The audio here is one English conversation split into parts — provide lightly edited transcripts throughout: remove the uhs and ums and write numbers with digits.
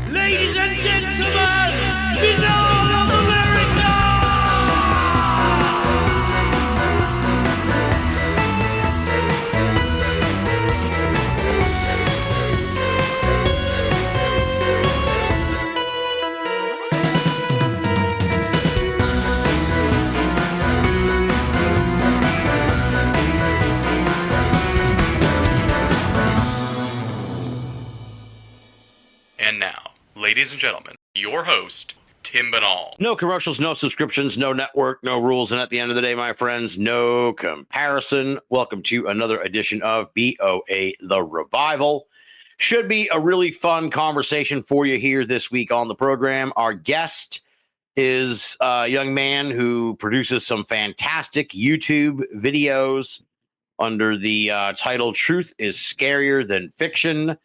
Ladies and gentlemen, Binnall of America! And now, ladies and gentlemen, your host, Tim Binnall. No commercials, no subscriptions, no network, no rules. And at the end of the day, my friends, no comparison. Welcome to another edition of BOA The Revival. Should be a really fun conversation for you here this week on the program. Our guest is a young man who produces some fantastic YouTube videos under the title Truth is Scarier Than Fiction.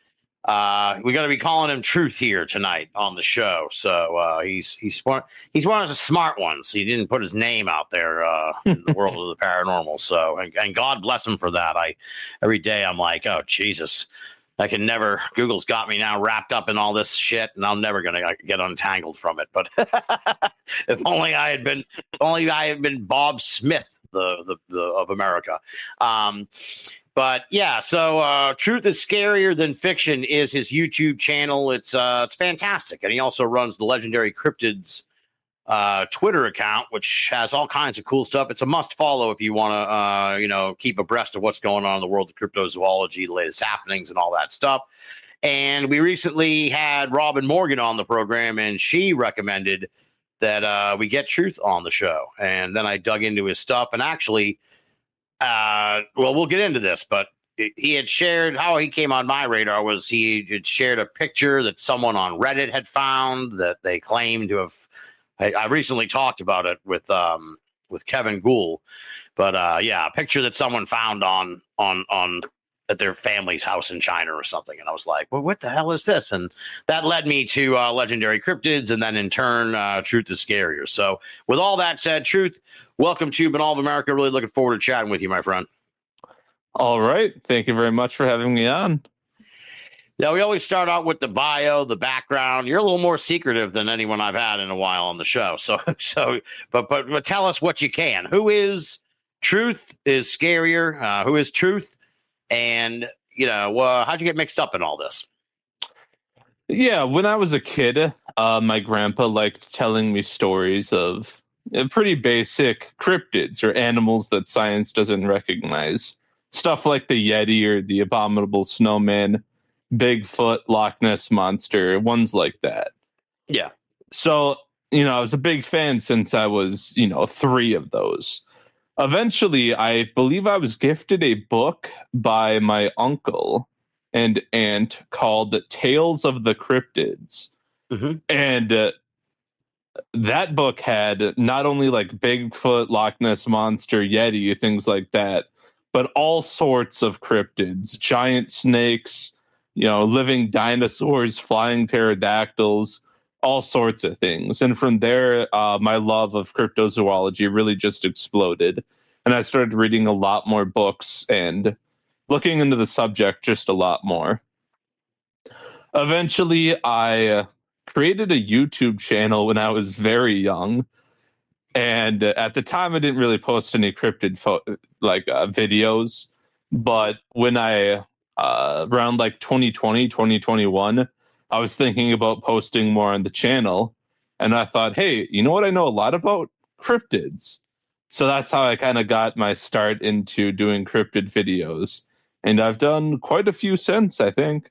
We're going to be calling him Truth here tonight on the show. So he's one of the smart ones. He didn't put his name out there in the world of the paranormal. So and God bless him for that. Every day I'm like, oh Jesus, I can never. Google's got me now wrapped up in all this shit, and I'm never gonna get untangled from it. But if only I had been Bob Smith, the of America. But yeah, so Truth is Scarier Than Fiction is his YouTube channel. It's fantastic, and he also runs the legendary Cryptids Twitter account, which has all kinds of cool stuff. It's a must follow if you want to keep abreast of what's going on in the world of cryptozoology, the latest happenings, and all that stuff. And we recently had Robin Morgan on the program, and she recommended that we get Truth on the show. And then I dug into his stuff, and actually. Well, we'll get into this, but he had shared how he came on my radar was he had shared a picture that someone on Reddit had found that they claimed to have. I recently talked about it with Kevin Gould, but yeah, a picture that someone found on at their family's house in China or something, and I was like, well, what the hell is this? And that led me to legendary cryptids, and then in turn, Truth is Scarier. So, with all that said, Truth. Welcome to Binnall of America. Really looking forward to chatting with you, my friend. All right. Thank you very much for having me on. Now, we always start out with the bio, the background. You're a little more secretive than anyone I've had in a while on the show. But tell us what you can. Who is Truth is Scarier? Who is Truth? And, how'd you get mixed up in all this? Yeah, when I was a kid, my grandpa liked telling me stories of pretty basic cryptids or animals that science doesn't recognize. Stuff like the Yeti or the abominable snowman, Bigfoot, Loch Ness monster, ones like that. Yeah. So, I was a big fan since I was, 3 of those. Eventually, I believe I was gifted a book by my uncle and aunt called Tales of the Cryptids. Mm-hmm. And that book had not only like Bigfoot, Loch Ness Monster, Yeti, things like that, but all sorts of cryptids, giant snakes, living dinosaurs, flying pterodactyls, all sorts of things. And from there, my love of cryptozoology really just exploded. And I started reading a lot more books and looking into the subject just a lot more. Eventually, I created a YouTube channel when I was very young. And at the time, I didn't really post any cryptid videos. But when I, around like 2020, 2021, I was thinking about posting more on the channel. And I thought, hey, you know what I know a lot about? Cryptids. So that's how I kind of got my start into doing cryptid videos. And I've done quite a few since, I think.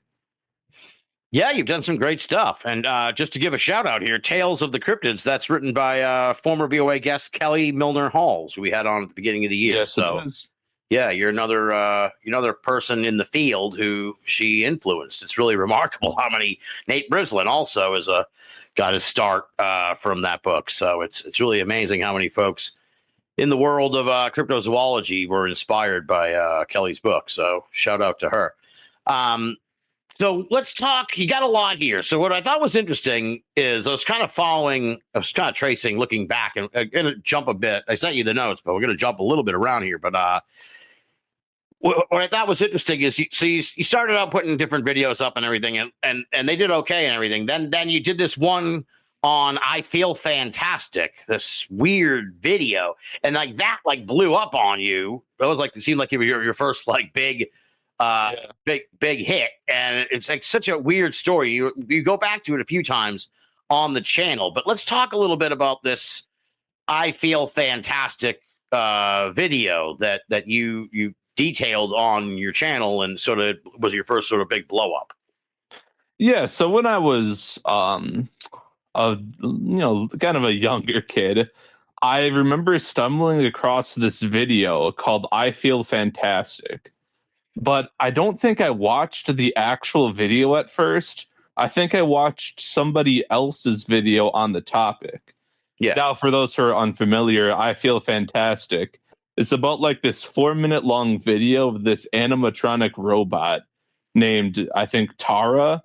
Yeah, you've done some great stuff. And just to give a shout out here, Tales of the Cryptids, that's written by former BOA guest Kelly Milner-Halls, who we had on at the beginning of the year. Yes, so, yeah, you're another person in the field who she influenced. It's really remarkable how many. Nate Brislin also got his start from that book. So it's really amazing how many folks in the world of cryptozoology were inspired by Kelly's book. So shout out to her. So let's talk. You got a lot here. So what I thought was interesting is I was kind of tracing, looking back, and I'm going to jump a bit. I sent you the notes, but we're going to jump a little bit around here. But what I thought was interesting is you started out putting different videos up and everything, and they did okay and everything. Then you did this one on I Feel Fantastic, this weird video, and like that like blew up on you. It was like it seemed like you were your first like big hit, and it's like such a weird story. You go back to it a few times on the channel, but let's talk a little bit about this I Feel Fantastic video that you detailed on your channel and sort of was your first sort of big blow up. Yeah, so when I was kind of a younger kid, I remember stumbling across this video called I Feel Fantastic. But I don't think I watched the actual video at first. I think I watched somebody else's video on the topic. Yeah. Now, for those who are unfamiliar, I Feel Fantastic. It's about like this 4-minute long video of this animatronic robot named, I think, Tara,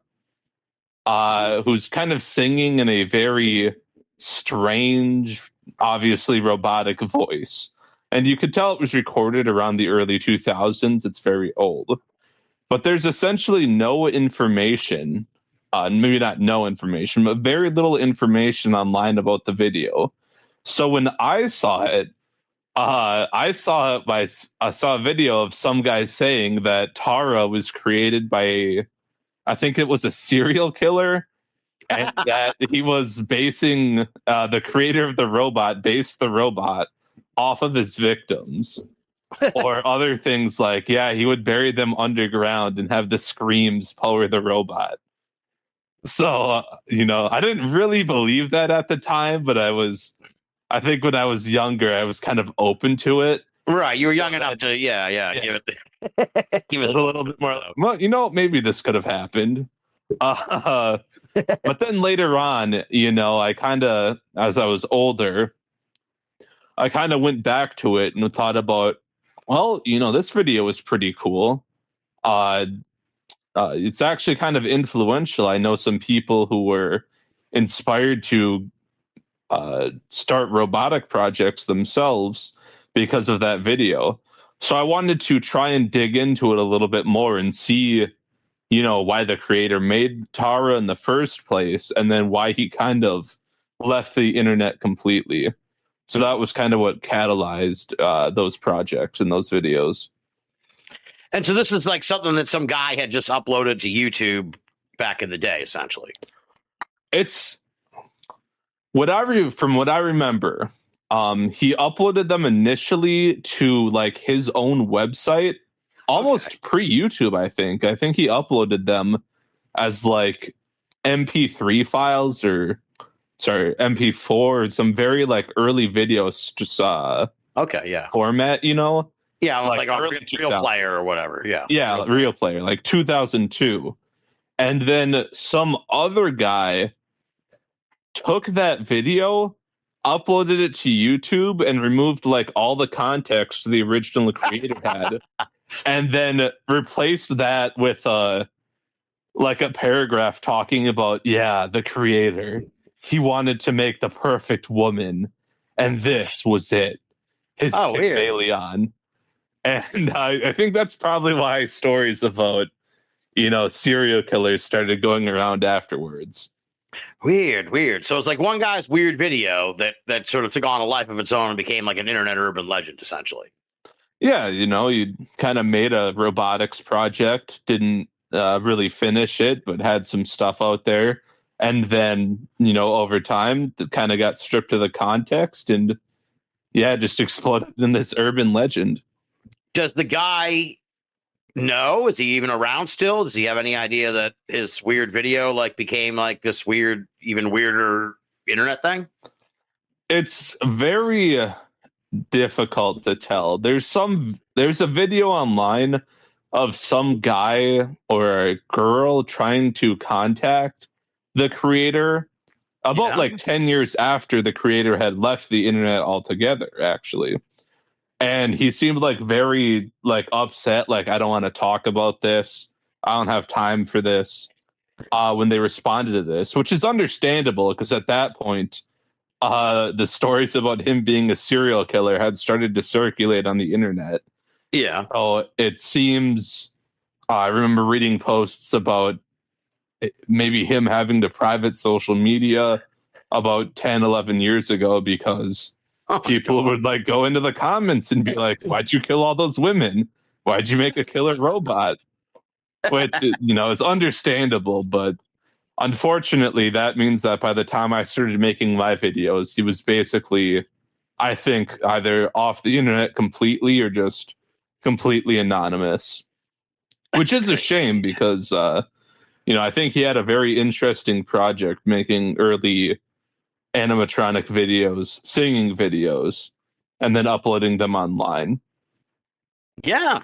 who's kind of singing in a very strange, obviously robotic voice. And you could tell it was recorded around the early 2000s. It's very old. But there's essentially no information, maybe not no information, but very little information online about the video. So when I saw it, I saw a video of some guy saying that Tara was created by, I think it was a serial killer, and that he was basing the creator of the robot based the robot off of his victims. Or other things like, yeah, he would bury them underground and have the screams power the robot. So, I didn't really believe that at the time, but I think when I was younger, I was kind of open to it. Right. You were young enough to, yeah. Give it a little bit more. Well, maybe this could have happened. But then later on, I kind of, as I was older, I kind of went back to it and thought about, well, this video was pretty cool. It's actually kind of influential. I know some people who were inspired to start robotic projects themselves because of that video. So I wanted to try and dig into it a little bit more and see, why the creator made Tara in the first place, and then why he kind of left the internet completely. So that was kind of what catalyzed those projects and those videos. And so this is like something that some guy had just uploaded to YouTube back in the day, essentially. It's from what I remember, he uploaded them initially to like his own website, almost pre-YouTube, I think. I think he uploaded them as like MP3 files or MP4, some very like early videos, just format, Yeah, like a real player or whatever. Yeah, real player, like 2002. And then some other guy took that video, uploaded it to YouTube, and removed like all the context the original creator had, and then replaced that with like a paragraph talking about, the creator. He wanted to make the perfect woman, and this was it. His Pygmalion. And I think that's probably why stories about, serial killers started going around afterwards. Weird. So it's like one guy's weird video that sort of took on a life of its own and became like an internet urban legend, essentially. Yeah, you kind of made a robotics project, didn't really finish it, but had some stuff out there. And then, over time, it kind of got stripped of the context and, just exploded in this urban legend. Does the guy know? Is he even around still? Does he have any idea that his weird video like became like this weird, even weirder internet thing? It's very difficult to tell. There's a video online of some guy or a girl trying to contact the creator about like 10 years after the creator had left the internet altogether, actually. And he seemed like very like upset, like, I don't want to talk about this. I don't have time for this. When they responded to this, which is understandable because at that point, the stories about him being a serial killer had started to circulate on the internet. Yeah. So it seems, I remember reading posts about maybe him having to private social media about 10, 11 years ago because Oh, people would like go into the comments and be like, why'd you kill all those women? Why'd you make a killer robot? Which, is understandable, but unfortunately, that means that by the time I started making live videos, he was basically, I think, either off the internet completely or just completely anonymous, which is a shame because, I think he had a very interesting project making early animatronic videos, singing videos, and then uploading them online. Yeah.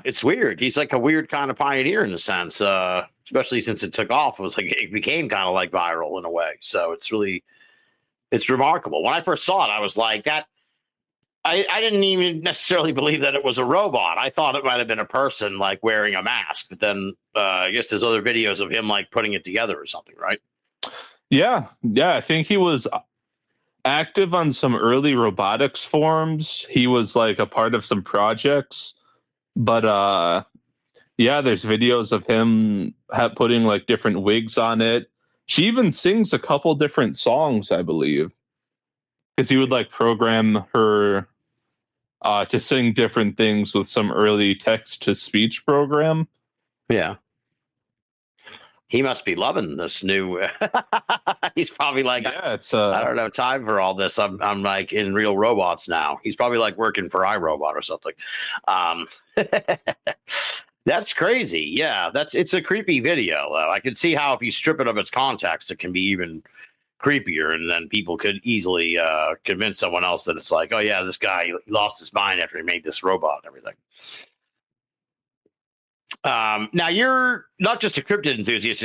It's weird. He's like a weird kind of pioneer in a sense, especially since it took off. It was like it became kind of like viral in a way. So it's remarkable. When I first saw it, I was like that. I didn't even necessarily believe that it was a robot. I thought it might have been a person like wearing a mask. But then I guess there's other videos of him like putting it together or something, right? Yeah. I think he was active on some early robotics forums. He was like a part of some projects, but there's videos of him putting like different wigs on it. She even sings a couple different songs, I believe, because he would like program her to sing different things with some early text to speech program. Yeah. He must be loving this new. He's probably like, It's I don't have time for all this. I'm like in real robots now. He's probably like working for iRobot or something. That's crazy. Yeah, it's a creepy video though. I can see how if you strip it of its context, it can be even creepier, and then people could easily convince someone else that it's like, oh yeah, this guy he lost his mind after he made this robot and everything. Now you're not just a cryptid enthusiast;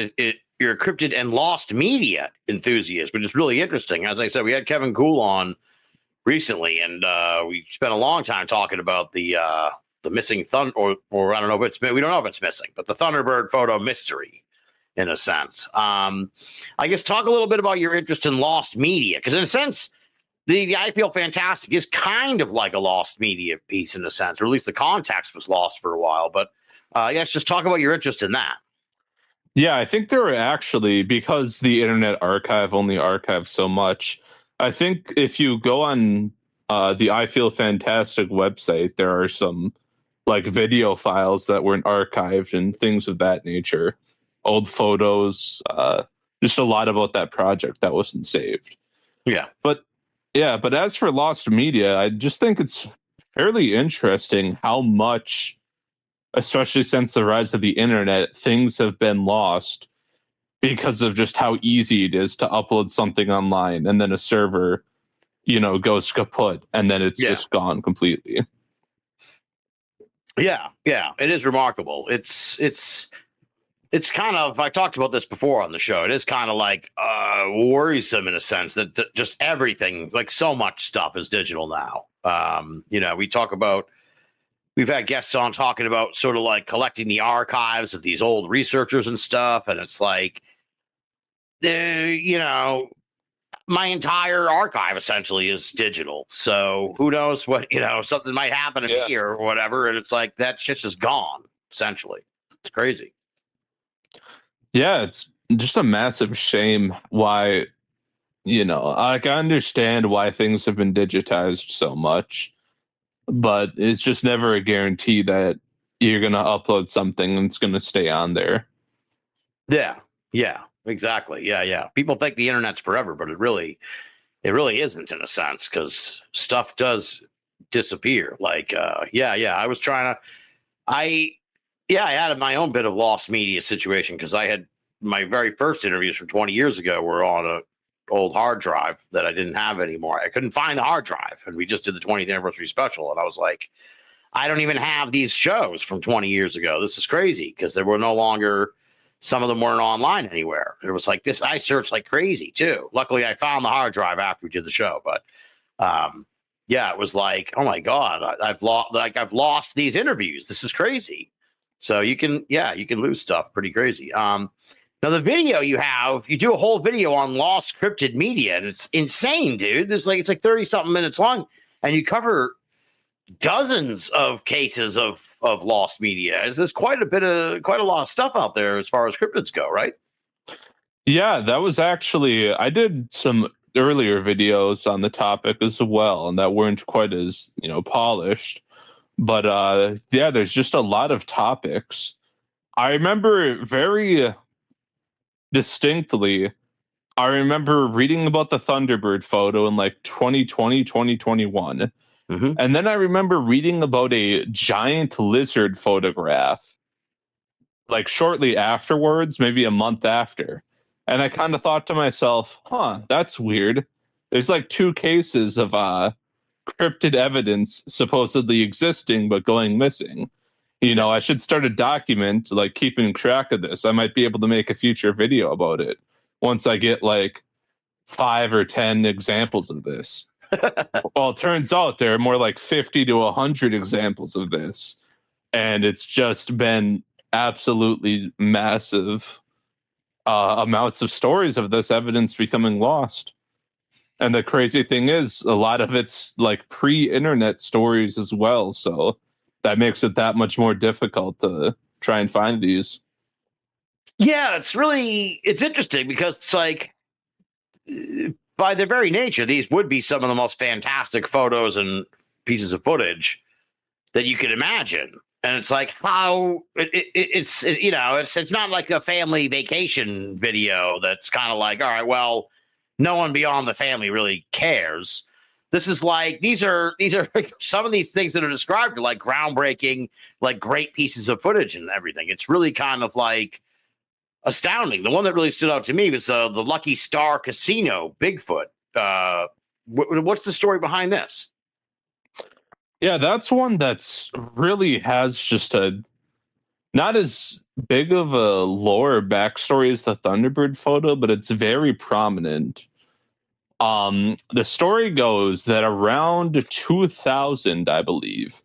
you're a cryptid and lost media enthusiast, which is really interesting. As I said, we had Kevin Cool on recently, and we spent a long time talking about the missing thunder, or I don't know if we don't know if it's missing, but the Thunderbird photo mystery, in a sense. I guess talk a little bit about your interest in lost media, because in a sense, the I Feel Fantastic is kind of like a lost media piece in a sense, or at least the context was lost for a while, but. Yes, just talk about your interest in that. Yeah, I think there were actually, because the Internet Archive only archives so much, I think if you go on the I Feel Fantastic website, there are some like video files that weren't archived and things of that nature, old photos, just a lot about that project that wasn't saved. Yeah. But as for lost media, I just think it's fairly interesting how much, especially since the rise of the internet, things have been lost because of just how easy it is to upload something online and then a server, goes kaput and then it's just gone completely. Yeah, it is remarkable. It's kind of, I talked about this before on the show. It is kind of like worrisome in a sense that just everything, like so much stuff is digital now. We talk about. We've had guests on talking about sort of like collecting the archives of these old researchers and stuff. And it's like, my entire archive essentially is digital. So who knows what, something might happen to me or whatever. And it's like, that shit's just gone, essentially. It's crazy. Yeah, it's just a massive shame why, like I understand why things have been digitized so much. But it's just never a guarantee that you're going to upload something and it's going to stay on there. Yeah, exactly. Yeah. People think the internet's forever, but it really isn't in a sense, because stuff does disappear. Like, I was trying to, I had my own bit of lost media situation, because I had my very first interviews from 20 years ago were on a old hard drive that I didn't have anymore. I couldn't find the hard drive, and we just did the 20th anniversary special, and I was like, I don't even have these shows from 20 years ago. This is crazy, because there were no longer, some of them weren't online anywhere. It was like this. I searched like crazy too. Luckily, I found the hard drive after we did the show, but it was like, oh my God, I've lost these interviews. This is crazy. So you can lose stuff pretty crazy. Now, the video you do a whole video on lost cryptid media, and it's insane, dude. It's like 30 something minutes long, and you cover dozens of cases of lost media. There's quite a lot of stuff out there as far as cryptids go, right? Yeah, that was actually, I did some earlier videos on the topic as well, and that weren't quite as, polished. But yeah, there's just a lot of topics. I remember very distinctly, I remember reading about the Thunderbird photo in like 2020, 2021. Mm-hmm. And then I remember reading about a giant lizard photograph like shortly afterwards, maybe a month after. And I kind of thought to myself, that's weird. There's like two cases of cryptid evidence supposedly existing but going missing. I should start a document like keeping track of this. I might be able to make a future video about it once I get like 5 or 10 examples of this. Well, it turns out there are more like 50 to 100 examples of this. And it's just been absolutely massive amounts of stories of this evidence becoming lost. And the crazy thing is, a lot of it's like pre-internet stories as well. So that makes it that much more difficult to try and find these. Yeah, it's interesting because it's like, by their very nature, these would be some of the most fantastic photos and pieces of footage that you could imagine. And it's like it's not like a family vacation video that's kind of like, all right, well, no one beyond the family really cares. This is like these are some of these things that are described are like groundbreaking, like great pieces of footage and everything. It's really kind of like astounding. The one that really stood out to me was the Lucky Star Casino Bigfoot. What's the story behind this? Yeah, that's one that's really has just a not as big of a lore backstory as the Thunderbird photo, but it's very prominent. The story goes that around 2000, I believe,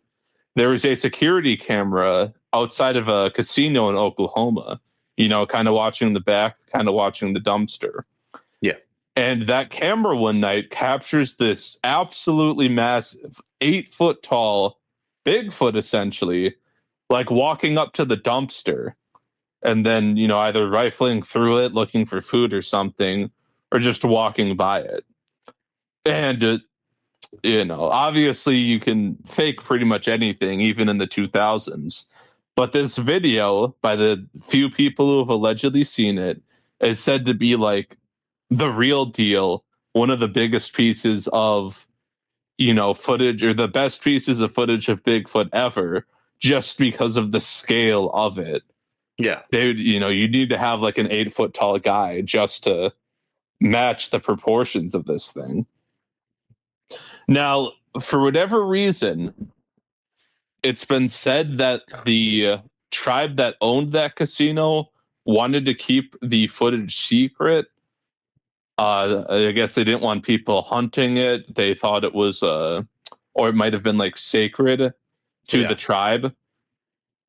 there was a security camera outside of a casino in Oklahoma, kind of watching the back, kind of watching the dumpster. Yeah. And that camera one night captures this absolutely massive 8 foot tall Bigfoot, essentially, like walking up to the dumpster and then, either rifling through it, looking for food or something, or just walking by it. And, obviously you can fake pretty much anything, even in the 2000s. But this video, by the few people who have allegedly seen it, is said to be like the real deal, one of the biggest pieces of, footage or the best pieces of footage of Bigfoot ever, just because of the scale of it. Yeah. You need to have like an 8 foot tall guy just to match the proportions of this thing. Now, for whatever reason, it's been said that the tribe that owned that casino wanted to keep the footage secret. I guess they didn't want people hunting it. They thought it was, or it might have been like sacred to the tribe.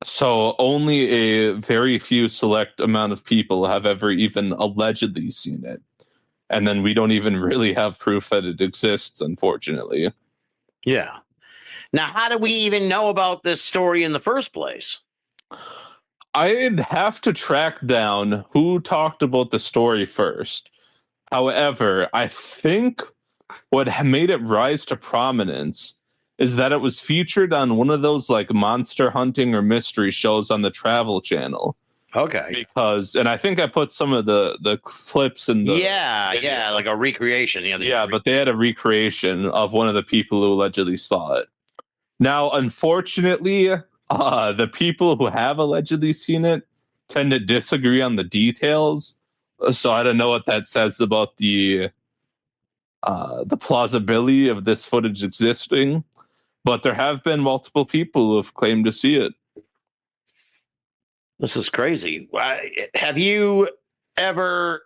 So only a very few select amount of people have ever even allegedly seen it. And then we don't even really have proof that it exists, unfortunately. Yeah. Now, how do we even know about this story in the first place? I'd have to track down who talked about the story first. However, I think what made it rise to prominence is that it was featured on one of those like monster hunting or mystery shows on the Travel Channel. Okay. And I think I put some of the clips in the video. Like a recreation. But they had a recreation of one of the people who allegedly saw it. Now, unfortunately, the people who have allegedly seen it tend to disagree on the details. So I don't know what that says about the plausibility of this footage existing. But there have been multiple people who have claimed to see it. This is crazy. Have you ever,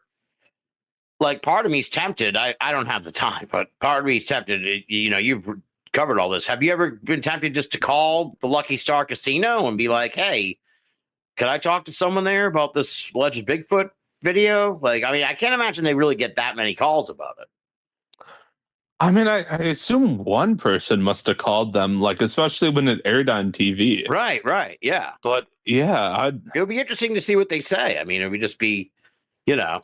like, part of me's tempted. I don't have the time, but part of me's tempted. You've covered all this. Have you ever been tempted just to call the Lucky Star Casino and be like, hey, could I talk to someone there about this alleged Bigfoot video? Like, I mean, I can't imagine they really get that many calls about it. I mean, I assume one person must have called them, like, especially when it aired on TV. Right. Yeah. But yeah, It would be interesting to see what they say. I mean, it would just be, you know.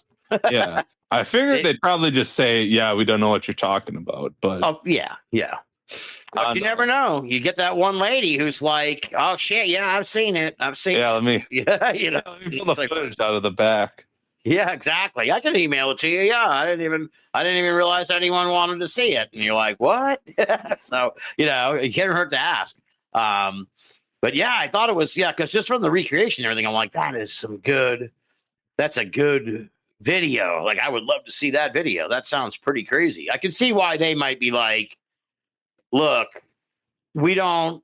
yeah. I figured they'd probably just say, yeah, we don't know what you're talking about. But Oh, yeah. But you never know. You get that one lady who's like, "Oh shit, yeah, I've seen it. I've seen yeah, it." let me Yeah, let me pull the footage out of the back. yeah, exactly. I can email it to you. Yeah, I didn't even realize anyone wanted to see it. And you're like, "What?" So, it can't hurt to ask. But yeah, I thought it was, because just from the recreation and everything, I'm like, that's a good video. Like, I would love to see that video. That sounds pretty crazy. I can see why they might be like, look, we don't,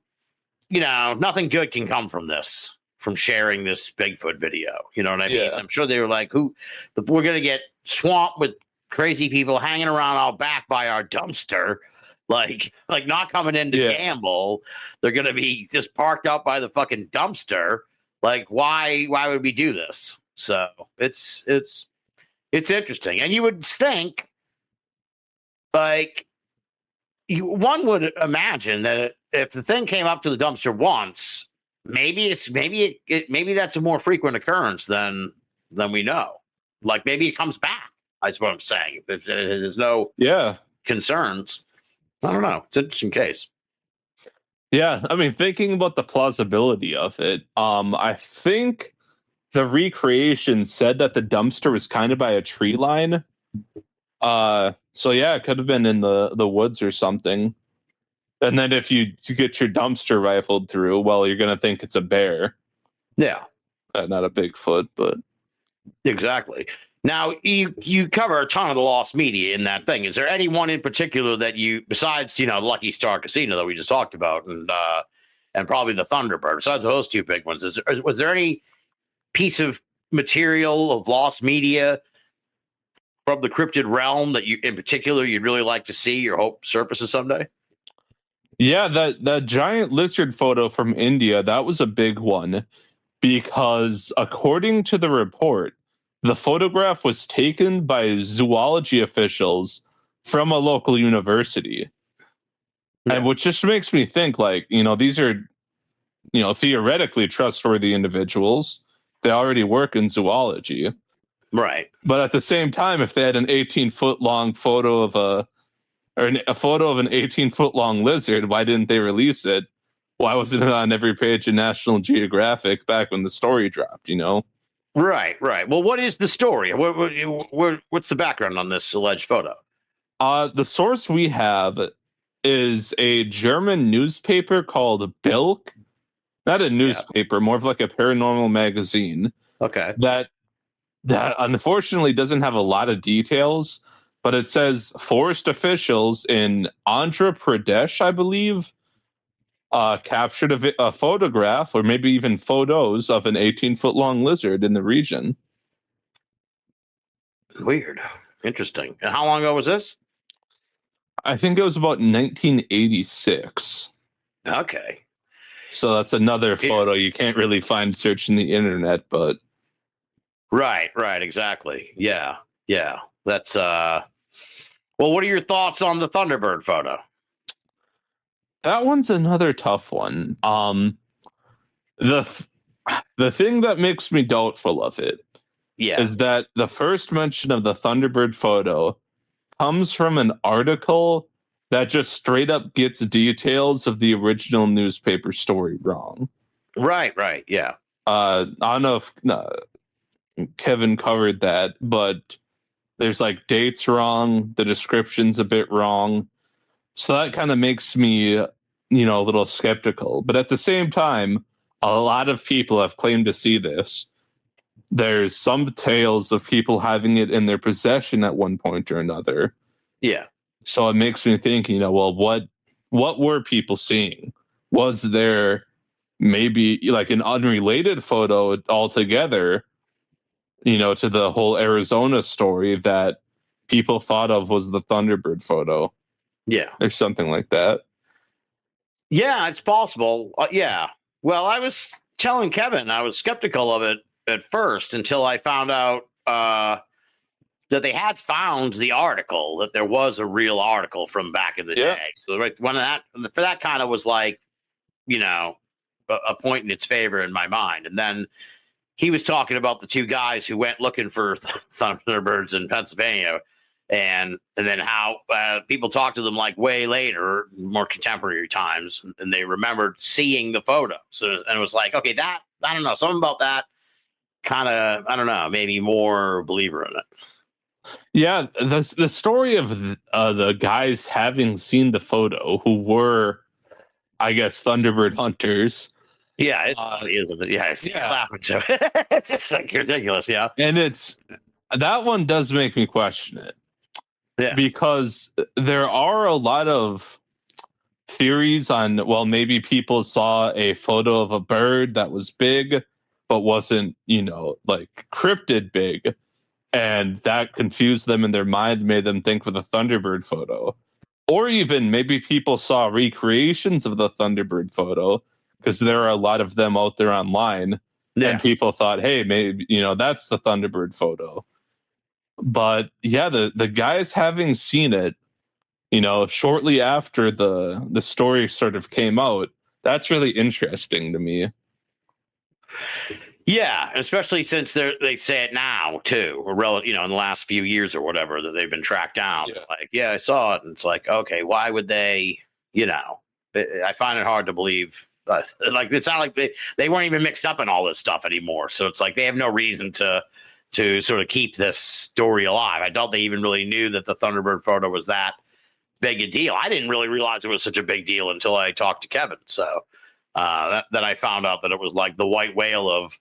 nothing good can come from this, from sharing this Bigfoot video. You know what I mean? Yeah. I'm sure they were like, we're going to get swamped with crazy people hanging around out back by our dumpster. Like not coming in to gamble. They're going to be just parked out by the fucking dumpster. Like, why would we do this? So it's interesting. And you would think, like, one would imagine that if the thing came up to the dumpster once, maybe that's a more frequent occurrence than we know. Like, maybe it comes back. That's what I'm saying. If there's no concerns, I don't know. It's an interesting case. Yeah, I mean, thinking about the plausibility of it, I think the recreation said that the dumpster was kind of by a tree line. So yeah, it could have been in the woods or something. And then if you get your dumpster rifled through, well, you're gonna think it's a bear. Yeah, not a Bigfoot, but exactly. Now you cover a ton of the lost media in that thing. Is there anyone in particular that you, besides Lucky Star Casino that we just talked about, and probably the Thunderbird, besides those two big ones, was there any piece of material of lost media from the cryptid realm that you, in particular, you'd really like to see or hope surfaces someday? yeah, that giant lizard photo from India, that was a big one because according to the report, the photograph was taken by zoology officials from a local university. And which just makes me think, like, these are, theoretically trustworthy individuals. They already work in zoology. Right. But at the same time, if they had an 18-foot long photo of a photo of an 18-foot long lizard, why didn't they release it? Why wasn't it on every page of National Geographic back when the story dropped, Right. Well, what is the story? What's the background on this alleged photo? The source we have is a German newspaper called Bilk. Not a newspaper, more of like a paranormal magazine. Okay. That unfortunately doesn't have a lot of details, but it says forest officials in Andhra Pradesh, I believe, captured a photograph or maybe even photos of an 18-foot long lizard in the region. Weird. Interesting. And how long ago was this? I think it was about 1986. Okay. So that's another photo you can't really find searching the internet, but right, exactly. Yeah. That's well, what are your thoughts on the Thunderbird photo? That one's another tough one. The thing that makes me doubtful of it is that the first mention of the Thunderbird photo comes from an article that just straight up gets details of the original newspaper story wrong. Right, yeah. I don't know if Kevin covered that, but there's like dates wrong, the description's a bit wrong. So that kind of makes me, a little skeptical. But at the same time, a lot of people have claimed to see this. There's some tales of people having it in their possession at one point or another. Yeah. So it makes me think, well, what were people seeing? Was there maybe like an unrelated photo altogether, to the whole Arizona story that people thought of was the Thunderbird photo? Yeah. Or something like that. Yeah, it's possible. Yeah. Well, I was telling Kevin I was skeptical of it at first until I found out that they had found the article, that there was a real article from back in the Yeah. day. So right, one of that for that kind of was like, you know, a point in its favor in my mind. And then he was talking about the two guys who went looking for thunderbirds in Pennsylvania, and then how people talked to them like way later, more contemporary times, and they remembered seeing the photo. So and it was like, okay, that I don't know, something about that kind of I don't know, maybe more believer in it. Yeah, the story of the guys having seen the photo, who were, I guess, Thunderbird hunters. Yeah, it's funny, isn't it? Yeah, you're laughing too. It's just like ridiculous. Yeah, And that one does make me question it. Yeah. Because there are a lot of theories on, well, maybe people saw a photo of a bird that was big, but wasn't, like cryptid big. And that confused them in their mind, made them think with a Thunderbird photo. Or even maybe people saw recreations of the Thunderbird photo, because there are a lot of them out there online. Yeah. And people thought, hey, maybe, that's the Thunderbird photo. But yeah, the guys having seen it, shortly after the story sort of came out, that's really interesting to me. Yeah, especially since they say it now too, or in the last few years or whatever, that they've been tracked down. Yeah. Like, yeah, I saw it, and it's like, okay, why would they? I find it hard to believe. Like, it's not like they weren't even mixed up in all this stuff anymore. So it's like they have no reason to sort of keep this story alive. I doubt they even really knew that the Thunderbird photo was that big a deal. I didn't really realize it was such a big deal until I talked to Kevin. So that I found out that it was like the white whale of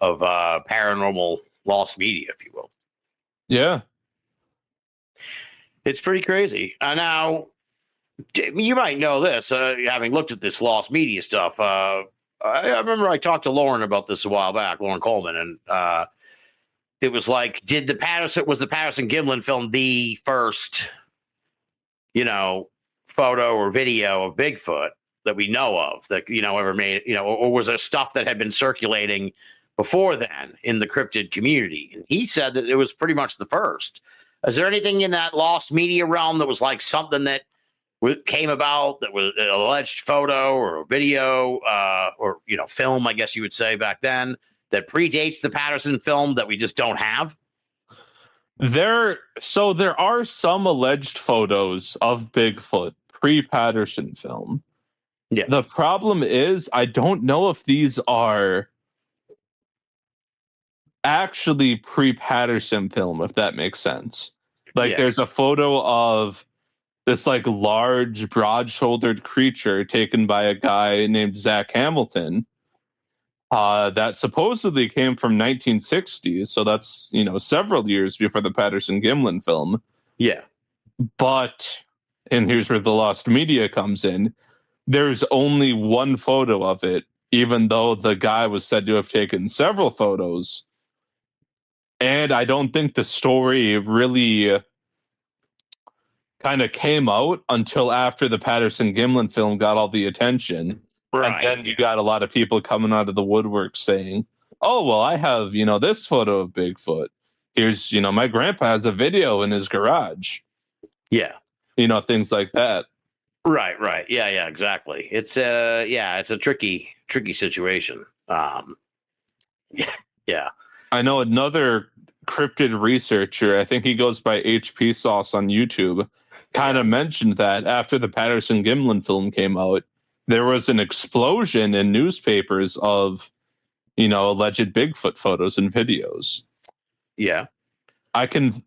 paranormal lost media, if you will. Yeah. It's pretty crazy. Now, you might know this, having looked at this lost media stuff. I remember I talked to Lauren about this a while back, Lauren Coleman, and it was like, was the Patterson Gimlin film the first, photo or video of Bigfoot that we know of that, ever made, or was there stuff that had been circulating before then in the cryptid community? And he said that it was pretty much the first. Is there anything in that lost media realm that was like something that came about that was an alleged photo or a video or film, I guess you would say, back then, that predates the Patterson film that we just don't have? There are some alleged photos of Bigfoot pre-Patterson film. Yeah. The problem is, I don't know if these are actually pre-Patterson film, if that makes sense. Like, there's a photo of this like large, broad-shouldered creature taken by a guy named Zach Hamilton. That supposedly came from 1960s, so that's several years before the Patterson Gimlin film. Yeah. But, and here's where the lost media comes in, there's only one photo of it, even though the guy was said to have taken several photos. And I don't think the story really kind of came out until after the Patterson Gimlin film got all the attention. Right. And then you got a lot of people coming out of the woodwork saying, oh, well, I have, this photo of Bigfoot. Here's, my grandpa has a video in his garage. Yeah. Things like that. Right. Yeah, exactly. It's a tricky situation. Yeah. I know another cryptid researcher, I think he goes by HP Sauce on YouTube, kind of mentioned that after the Patterson Gimlin film came out, there was an explosion in newspapers of, alleged Bigfoot photos and videos. Yeah. I can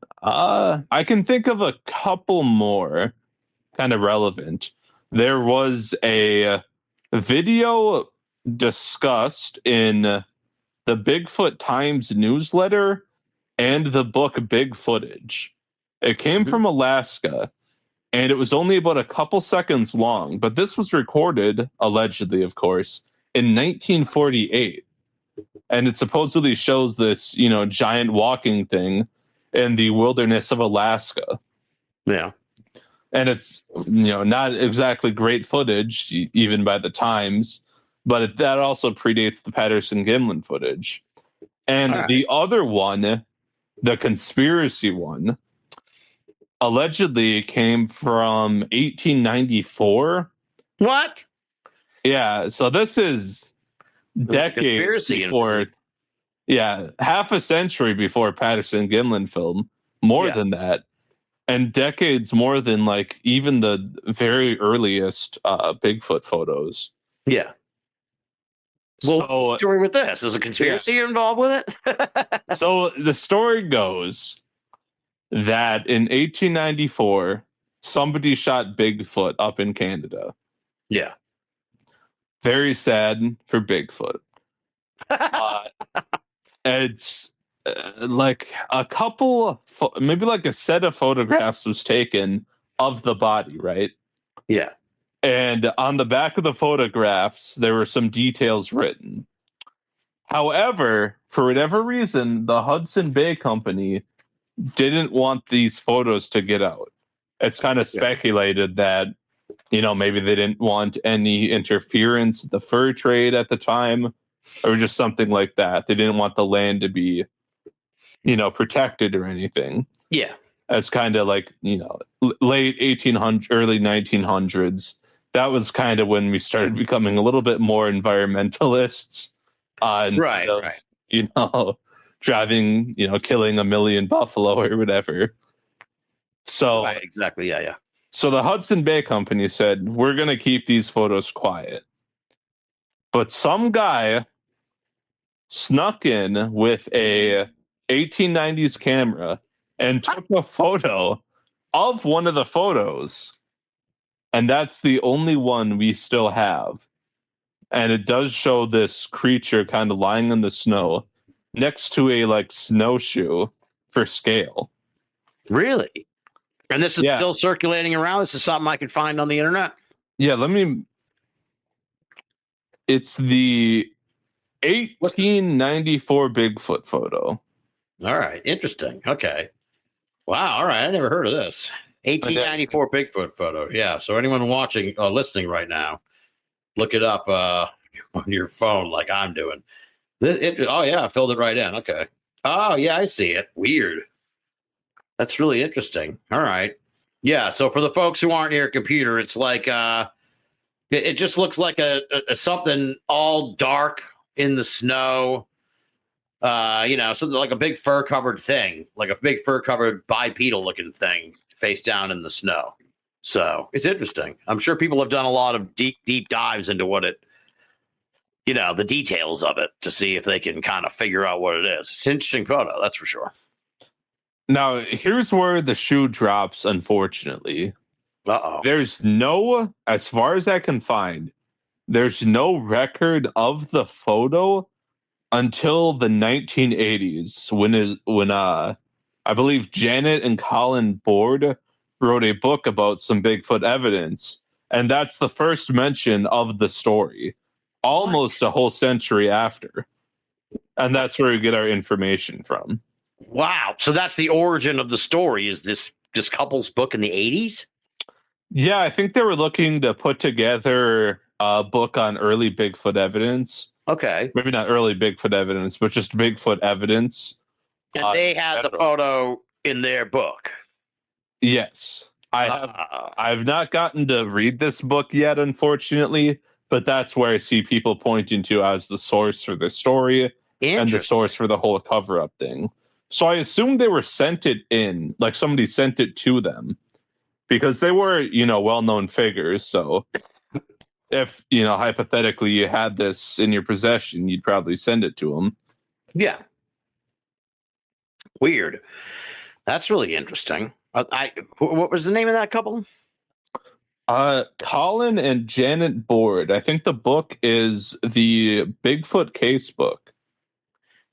think of a couple more kind of relevant. There was a video discussed in the Bigfoot Times newsletter and the book Big Footage. It came from Alaska, and it was only about a couple seconds long, but this was recorded, allegedly, of course, in 1948. And it supposedly shows this, giant walking thing in the wilderness of Alaska. Yeah. And it's, not exactly great footage, even by the times, but that also predates the Patterson Gimlin footage. And the other one the conspiracy one allegedly came from 1894. What? Yeah, so this is There's a decades conspiracy before, yeah, half a century before Patterson Gimlin film, more Yeah. than that, and decades more than like even the very earliest Bigfoot photos. Yeah. Well, what's So the story with this? Is a conspiracy involved with it? so the story goes that in 1894 somebody shot Bigfoot up in Canada. Yeah. Very sad for Bigfoot. Uh, it's like a couple, maybe like a set of photographs was taken of the body, right? Yeah. And on the back of the photographs, there were some details written. However, for whatever reason, the Hudson Bay Company didn't want these photos to get out. It's kind of speculated that, maybe they didn't want any interference with the fur trade at the time, or just something like that. They didn't want the land to be, protected or anything. Yeah. As kind of like, late 1800s, early 1900s. That was kind of when we started becoming a little bit more environmentalists. Right. Driving, killing a million buffalo or whatever. So, Right, exactly. Yeah. Yeah. so the Hudson Bay Company said, we're going to keep these photos quiet. But some guy snuck in with a 1890s camera and took a photo of one of the photos. And that's the only one we still have. And it does show this creature kind of lying in the snow next to a like snowshoe for scale. Really? And this is still circulating around? This is something I could find on the internet? Yeah, it's the 1894 Bigfoot photo. All right. Interesting. Okay. Wow. All right. I never heard of this. 1894 Bigfoot photo. Yeah. So anyone watching, listening right now, look it up on your phone like I'm doing. Oh, yeah. I filled it right in. Okay. Oh, yeah. I see it. Weird. That's really interesting. All right. Yeah. So for the folks who aren't near a computer, it's like it just looks like a something all dark in the snow. Something like a big fur covered thing, like a big fur covered bipedal looking thing face down in the snow. So it's interesting. I'm sure people have done a lot of deep dives into what it, the details of it to see if they can kind of figure out what it is. It's an interesting photo, that's for sure. Now, here's where the shoe drops, unfortunately. Uh-oh. There's no, as far as I can find, there's no record of the photo until the 1980s when I believe Janet and Colin Board wrote a book about some Bigfoot evidence, and that's the first mention of the story, almost a whole century after. And that's where we get our information from. Wow. So that's the origin of the story, is this couple's book in the 80s? Yeah, I think they were looking to put together a book on early Bigfoot evidence. Okay. Maybe not early Bigfoot evidence, but just Bigfoot evidence. And they had the photo in their book. Yes. I've not gotten to read this book yet, unfortunately, but that's where I see people pointing to as the source for the story and the source for the whole cover-up thing. So I assume they were sent it in, like somebody sent it to them, because they were, well-known figures. So if, hypothetically you had this in your possession, you'd probably send it to them. Yeah. Weird. That's really interesting. What was the name of that couple? Colin and Janet Board. I think the book is the Bigfoot Case book.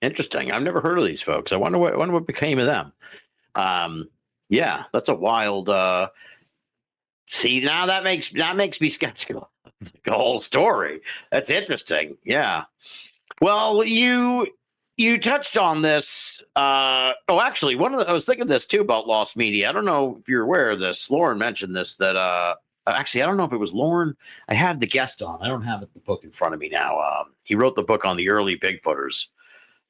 Interesting. I've never heard of these folks. I wonder what became of them. Yeah, that's a wild. See, now that makes me skeptical of the whole story. That's interesting. Yeah. Well, you touched on this. Actually, I was thinking this too about lost media. I don't know if you're aware of this. Lauren mentioned this. That actually, I don't know if it was Lauren. I had the guest on. I don't have the book in front of me now. He wrote the book on the early Bigfooters.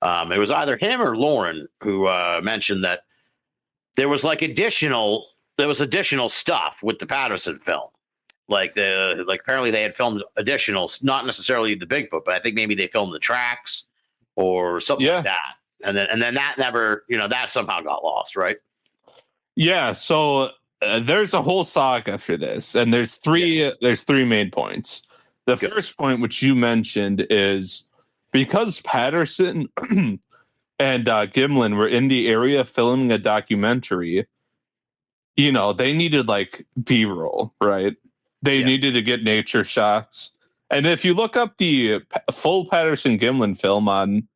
It was either him or Lauren who mentioned that there was additional stuff with the Patterson film. Apparently they had filmed additional, not necessarily the Bigfoot, but I think maybe they filmed the tracks or something like that. And then that never, that somehow got lost, right? Yeah. So there's a whole saga for this, and there's three main points. The first point, which you mentioned, is because Patterson and Gimlin were in the area filming a documentary. They needed B-roll, right? They needed to get nature shots. And if you look up the full Patterson Gimlin film on,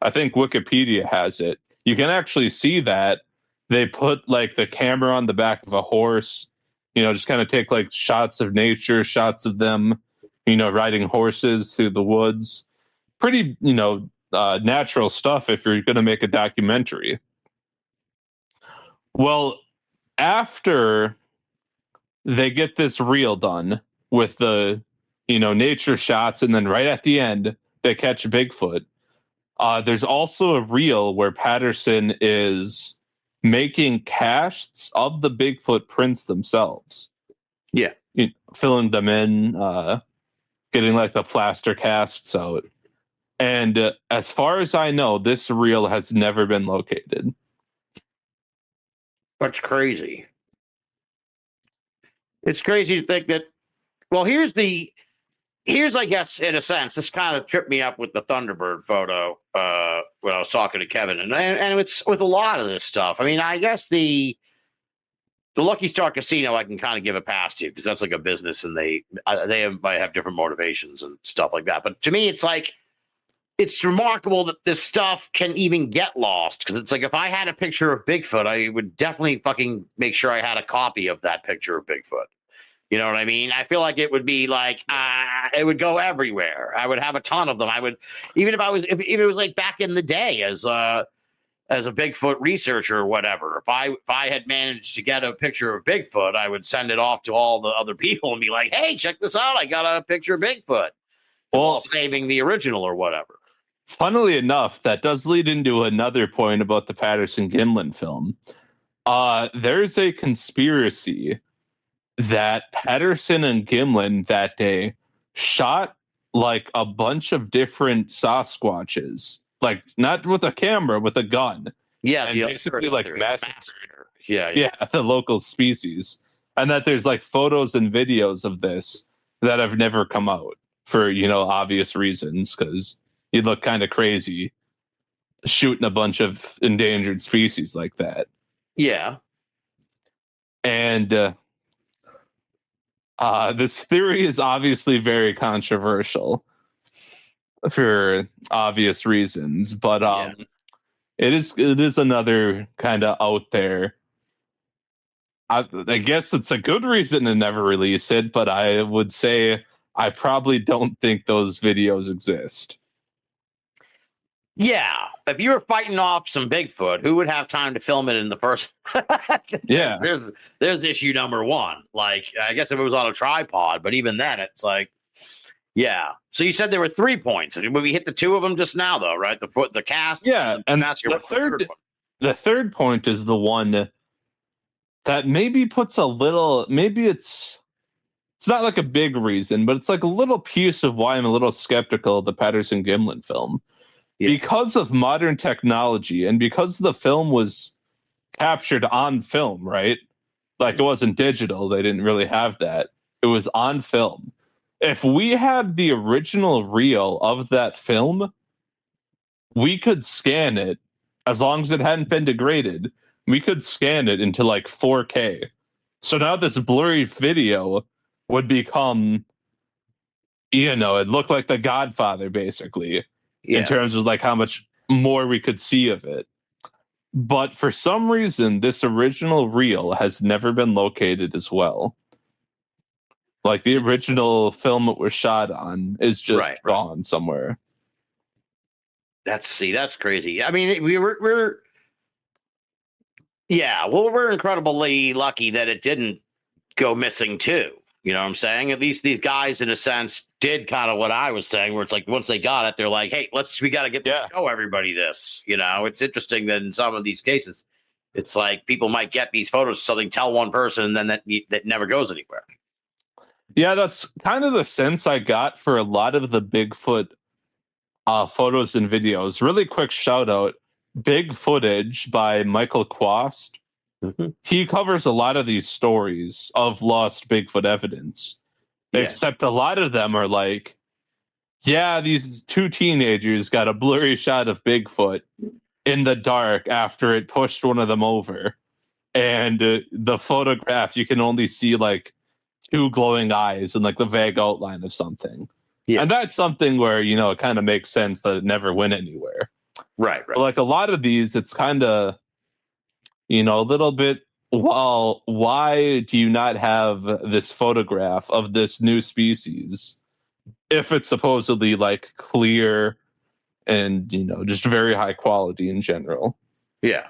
I think Wikipedia has it, you can actually see that they put the camera on the back of a horse, just kind of take shots of nature, shots of them, riding horses through the woods. Pretty, natural stuff if you're going to make a documentary. Well, after they get this reel done with the nature shots, and then right at the end they catch Bigfoot, there's also a reel where Patterson is making casts of the Bigfoot prints themselves, filling them in, getting the plaster casts out. And as far as I know, this reel has never been located. That's crazy. It's crazy to think that. Well, here's I guess in a sense, this kind of tripped me up with the Thunderbird photo when I was talking to Kevin, and it's with a lot of this stuff. I mean, I guess the Lucky Star Casino I can kind of give a pass to because that's a business, and they might have different motivations and stuff like that. But to me, it's remarkable that this stuff can even get lost, because it's if I had a picture of Bigfoot, I would definitely fucking make sure I had a copy of that picture of Bigfoot. You know what I mean? I feel like it would be it would go everywhere. I would have a ton of them. I would, even if it was back in the day as a Bigfoot researcher or whatever. If I had managed to get a picture of Bigfoot, I would send it off to all the other people and be like, "Hey, check this out! I got a picture of Bigfoot." While saving the original or whatever. Funnily enough, that does lead into another point about the Patterson Gimlin film. There's a conspiracy that Patterson and Gimlin that day shot a bunch of different Sasquatches, not with a camera, with a gun. Yeah, and basically massacred. Yeah, the local species, and that there's photos and videos of this that have never come out for obvious reasons, because you'd look kind of crazy shooting a bunch of endangered species like that. Yeah, and this theory is obviously very controversial for obvious reasons, but it is another kind of out there. I guess it's a good reason to never release it, but I would say I probably don't think those videos exist. Yeah, if you were fighting off some Bigfoot, who would have time to film it in the first? Yeah, there's issue number one. I guess if it was on a tripod, but even then, it's yeah. So you said there were 3 points, and we hit the 2 of them just now, though, right? The cast. Yeah, and the third point is the one that maybe puts a little. Maybe it's not a big reason, but it's a little piece of why I'm a little skeptical of the Patterson Gimlin film. Yeah. Because of modern technology, and because the film was captured on film, right? It wasn't digital. They didn't really have that. It was on film. If we had the original reel of that film, we could scan it, as long as it hadn't been degraded. We could scan it into 4K. So now this blurry video would become, it looked like The Godfather, basically. Yeah. In terms of how much more we could see of it. But for some reason, this original reel has never been located as well. The original film it was shot on is just gone somewhere. That's crazy. I mean, we're incredibly lucky that it didn't go missing too. You know what I'm saying? At least these guys, in a sense, did kind of what I was saying, where it's like once they got it, they're like, hey, we got to show everybody this. You know, it's interesting that in some of these cases, it's like people might get these photos, something, tell one person, and then that never goes anywhere. Yeah, that's kind of the sense I got for a lot of the Bigfoot photos and videos. Really quick shout out, Big Footage by Michael Quast. Mm-hmm. He covers a lot of these stories of lost Bigfoot evidence, except a lot of them are like, yeah, these two teenagers got a blurry shot of Bigfoot in the dark after it pushed one of them over. And the photograph, you can only see like two glowing eyes and like the vague outline of something. Yeah. And that's something where, you know, it kind of makes sense that it never went anywhere. Right. But like a lot of these, it's kind of, you know, a little bit, well, why do you not have this photograph of this new species if it's supposedly like clear and, you know, just very high quality in general? Yeah.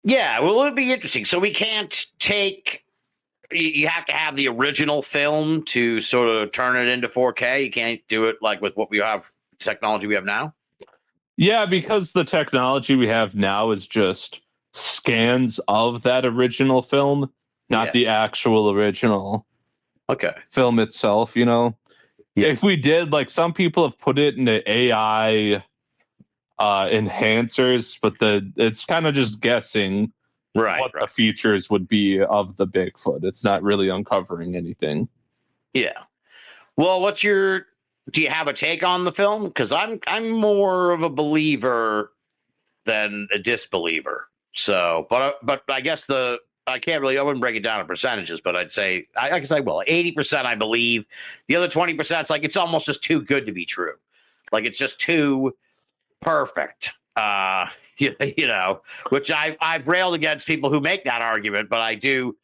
Yeah, well, it'll be interesting. So we can't take, you have to have the original film to sort of turn it into 4K. You can't do it like with what we have, technology we have now. Yeah, because the technology we have now is just scans of that original film, not the actual original film itself, you know? Yeah. If we did, like, some people have put it into AI enhancers, but it's kind of just guessing what the features would be of the Bigfoot. It's not really uncovering anything. Yeah. Well, do you have a take on the film? Because I'm more of a believer than a disbeliever. So, but I guess I wouldn't break it down in percentages, but I'd say, I guess I will. 80% I believe. The other 20%, it's like, it's almost just too good to be true. Like, it's just too perfect. You know, which I've railed against people who make that argument, but I do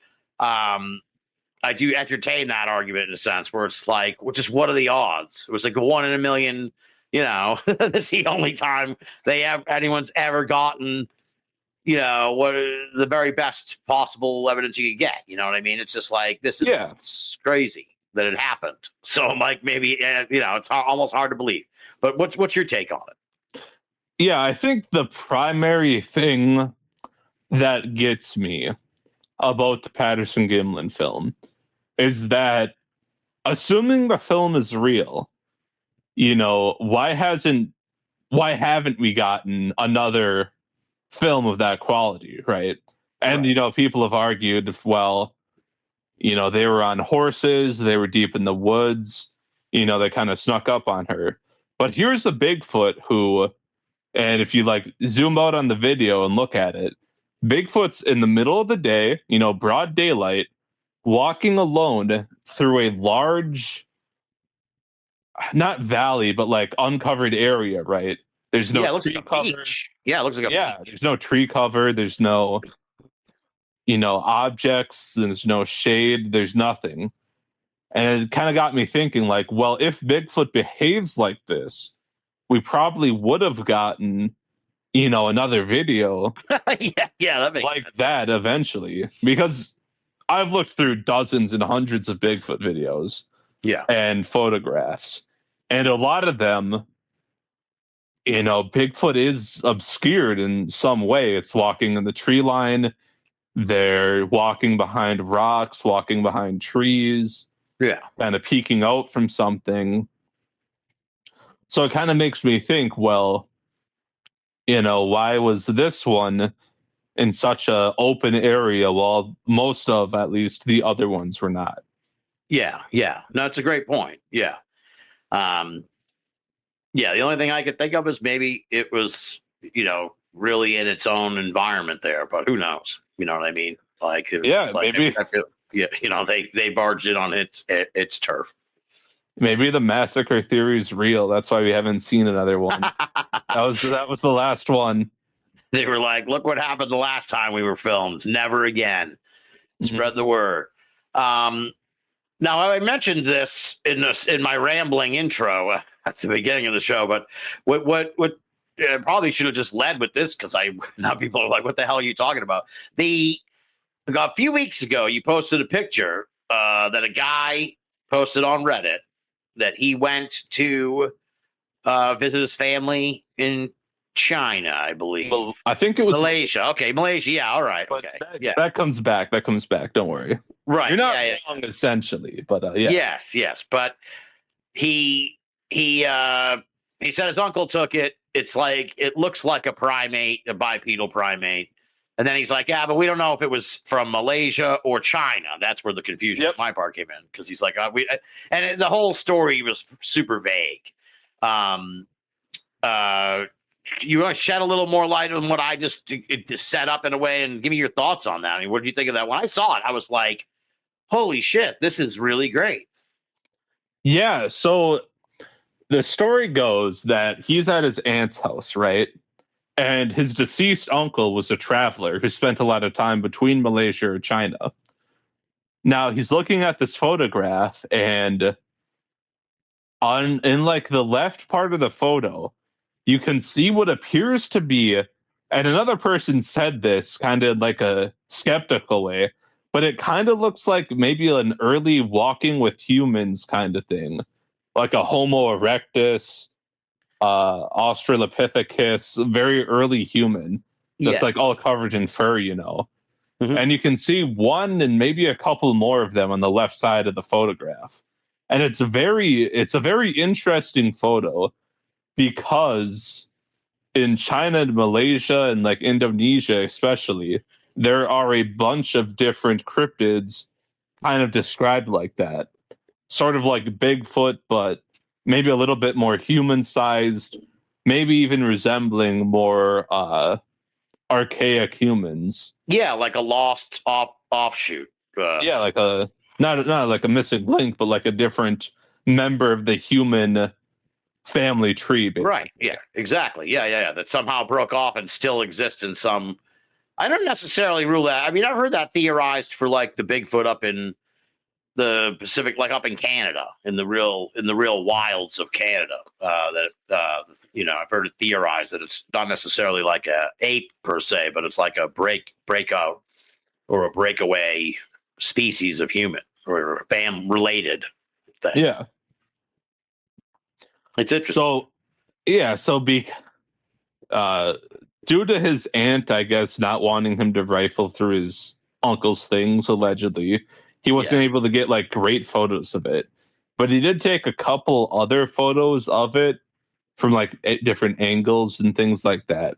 entertain that argument in a sense where it's like, just what are the odds? It was like 1 in a million. You know, that's the only time anyone's ever gotten, you know, what the very best possible evidence you could get. You know what I mean? It's just like, this is it's crazy that it happened. So I'm like, maybe, you know, it's almost hard to believe. But what's your take on it? Yeah, I think the primary thing that gets me about the Patterson-Gimlin film is that, assuming the film is real, you know, why haven't we gotten another film of that quality, right? And you know, people have argued, well, you know, they were on horses, they were deep in the woods, you know, they kind of snuck up on her. But here's a Bigfoot who, and if you like zoom out on the video and look at it, Bigfoot's in the middle of the day, you know, broad daylight, walking alone through a large, not valley, but like uncovered area, right? There's no tree cover. Beach. Yeah, it looks like a beach. There's no tree cover. There's no, you know, objects. There's no shade. There's nothing. And it kind of got me thinking, like, well, if Bigfoot behaves like this, we probably would have gotten, you know, another video that makes like sense. that eventually. Because I've looked through dozens and hundreds of Bigfoot videos and photographs. And a lot of them, you know, Bigfoot is obscured in some way. It's walking in the tree line. They're walking behind rocks, walking behind trees. Yeah. Kind of peeking out from something. So it kind of makes me think, well, you know, why was this one in such a open area while most of, at least, the other ones were not? Yeah. No, it's a great point. Yeah. Yeah, the only thing I could think of is maybe it was, you know, really in its own environment there, but who knows? You know what I mean? Like, maybe. I feel, you know, they barged in on its turf. Maybe the massacre theory is real. That's why we haven't seen another one. that was the last one. They were like, look what happened the last time we were filmed. Never again. Spread the word. Now, I mentioned this in my rambling intro at the beginning of the show, but what probably should have just led with this, because now people are like, what the hell are you talking about? a few weeks ago, you posted a picture that a guy posted on Reddit that he went to visit his family in China, I believe. Well, I think it was Malaysia. Okay, Malaysia. Yeah, all right. but Okay. that, that comes back. That comes back. Don't worry. Right. You're not yeah. wrong, essentially, but yeah. Yes. But he said his uncle took it. It's like it looks like a primate, a bipedal primate. And then he's like, yeah, but we don't know if it was from Malaysia or China. That's where the confusion on my part came in, because he's like, the whole story was super vague. You want to shed a little more light on what I just set up in a way, and give me your thoughts on that? I mean, what did you think of that? When I saw it, I was like, holy shit, this is really great. Yeah. So the story goes that he's at his aunt's house, right? And his deceased uncle was a traveler who spent a lot of time between Malaysia and China. Now he's looking at this photograph, and in like the left part of the photo, you can see what appears to be, and another person said this kind of like a skeptical way, but it kind of looks like maybe an early walking with humans kind of thing, like a Homo erectus, Australopithecus, very early human that's like all covered in fur, Mhm. And you can see one and maybe a couple more of them on the left side of the photograph. And it's a very interesting photo, because in China and Malaysia and like Indonesia especially, there are a bunch of different cryptids kind of described like that. Sort of like Bigfoot, but maybe a little bit more human sized, maybe even resembling more archaic humans. Yeah, like a lost offshoot. Yeah, like a not like a missing link, but like a different member of the human family tree, basically. Right. Yeah, exactly. Yeah. That somehow broke off and still exists in some. I don't necessarily rule that. I mean, I've heard that theorized for like the Bigfoot up in the Pacific, like up in Canada, in the real wilds of Canada. I've heard it theorized that it's not necessarily like a ape per se, but it's like a breakout or a breakaway species of human or fam related thing. Yeah. It's interesting. Due to his aunt, I guess, not wanting him to rifle through his uncle's things, allegedly, he wasn't able to get like great photos of it. But he did take a couple other photos of it from like different angles and things like that.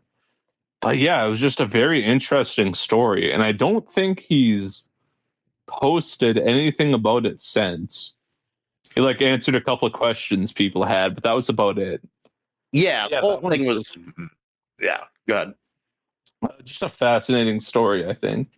But yeah, it was just a very interesting story, and I don't think he's posted anything about it since. He like answered a couple of questions people had, but that was about it. Yeah, the whole thing was good. Just a fascinating story, I think.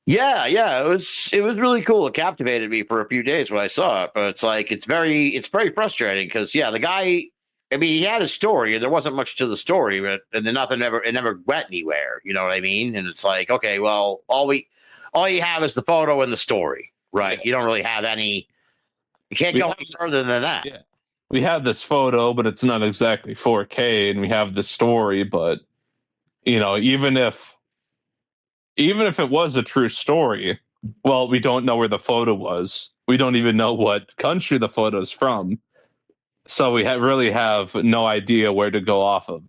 Yeah, it was really cool. It captivated me for a few days when I saw it, but it's like it's very frustrating because the guy, I mean, he had a story and there wasn't much to the story, but and then it never went anywhere. You know what I mean? And it's like, okay, well, all you have is the photo and the story, right? Yeah. You don't really have any. You can't go any further than that. Yeah. We have this photo, but it's not exactly 4K, and we have the story, but even if it was a true story, well, we don't know where the photo was. We don't even know what country the photo's from. So we really have no idea where to go off of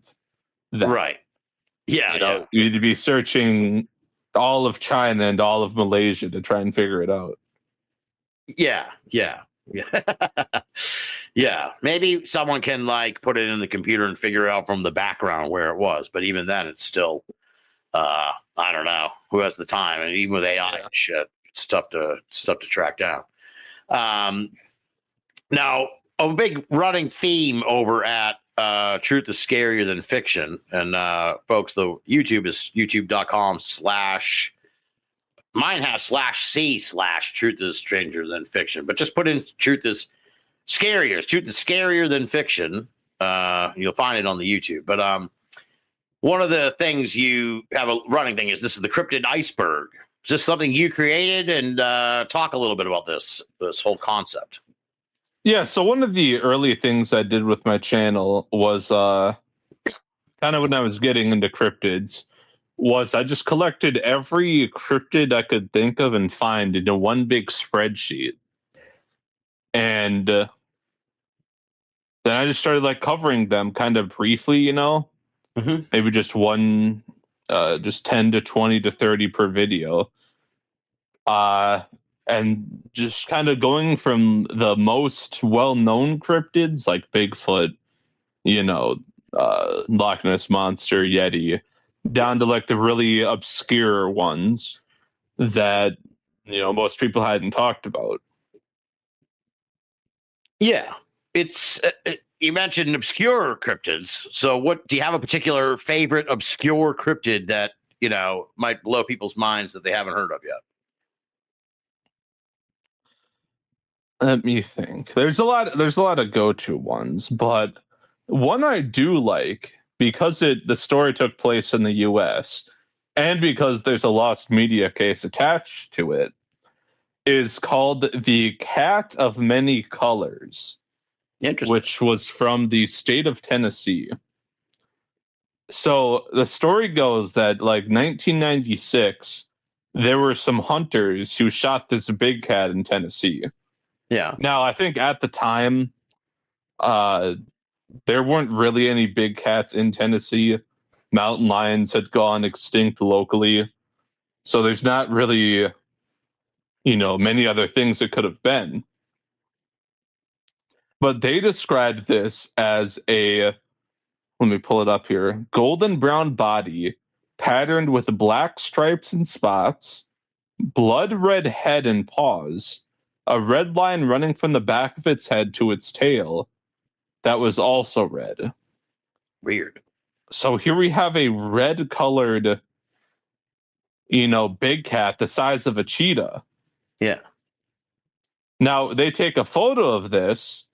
that. Right. Yeah. You'd be searching all of China and all of Malaysia to try and figure it out. Yeah. Yeah. Maybe someone can like put it in the computer and figure out from the background where it was. But even then, it's still, I don't know who has the time. And even with AI and shit, it's tough to track down. Now, a big running theme over at Truth is Scarier Than Fiction. And folks, the YouTube is youtube.com/ mine has /C/ Truth is Stranger Than Fiction. But just put in Truth is Scarier. Truth is Scarier Than Fiction. You'll find it on the YouTube. But one of the things you have a running thing is this is the cryptid iceberg. Is this something you created? And talk a little bit about this whole concept. Yeah, so one of the early things I did with my channel was kind of when I was getting into cryptids, was I just collected every cryptid I could think of and find into one big spreadsheet. And then I just started like covering them kind of briefly, Mhm. maybe just one, just 10 to 20 to 30 per video. And just kind of going from the most well-known cryptids like Bigfoot, you know, Loch Ness Monster, Yeti, down to like the really obscure ones that most people hadn't talked about. Yeah, it's you mentioned obscure cryptids. So, what do you have a particular favorite obscure cryptid that might blow people's minds that they haven't heard of yet? Let me think. There's a lot. There's a lot of go-to ones, but one I do like because the story took place in the U.S. and because there's a lost media case attached to it is called the Cat of Many Colors, Interesting. which was from the state of Tennessee. So the story goes that like 1996, there were some hunters who shot this big cat in Tennessee. Yeah. Now, I think at the time, uh, there weren't really any big cats in Tennessee. Mountain lions had gone extinct locally. So there's not really, many other things it could have been. But they described this as let me pull it up here, golden brown body patterned with black stripes and spots, blood red head and paws, a red line running from the back of its head to its tail that was also red. Weird. So here we have a red colored, big cat the size of a cheetah. Yeah. Now they take a photo of this,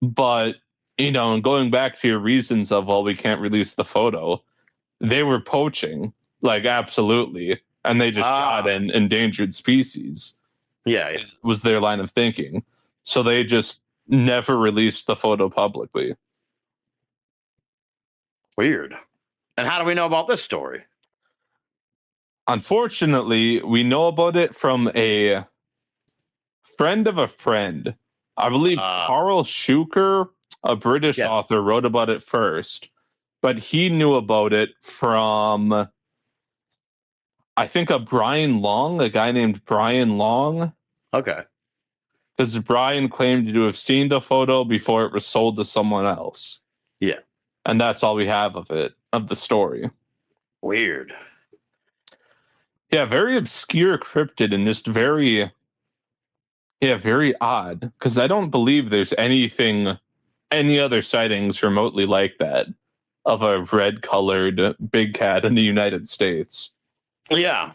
but, and going back to your reasons of, well, we can't release the photo, they were poaching, like absolutely. And they just shot an endangered species. Yeah. Yeah. Was their line of thinking. So they just never released the photo publicly. Weird. And how do we know about this story? Unfortunately, we know about it from a friend of a friend. I believe Carl Schuker, a British author, wrote about it first, but he knew about it from, I think, a guy named Brian Long. Okay. Because Brian claimed to have seen the photo before it was sold to someone else. Yeah. And that's all we have of it, of the story. Weird. Yeah, very obscure cryptid and just very odd. Because I don't believe there's any other sightings remotely like that of a red-colored big cat in the United States. Yeah.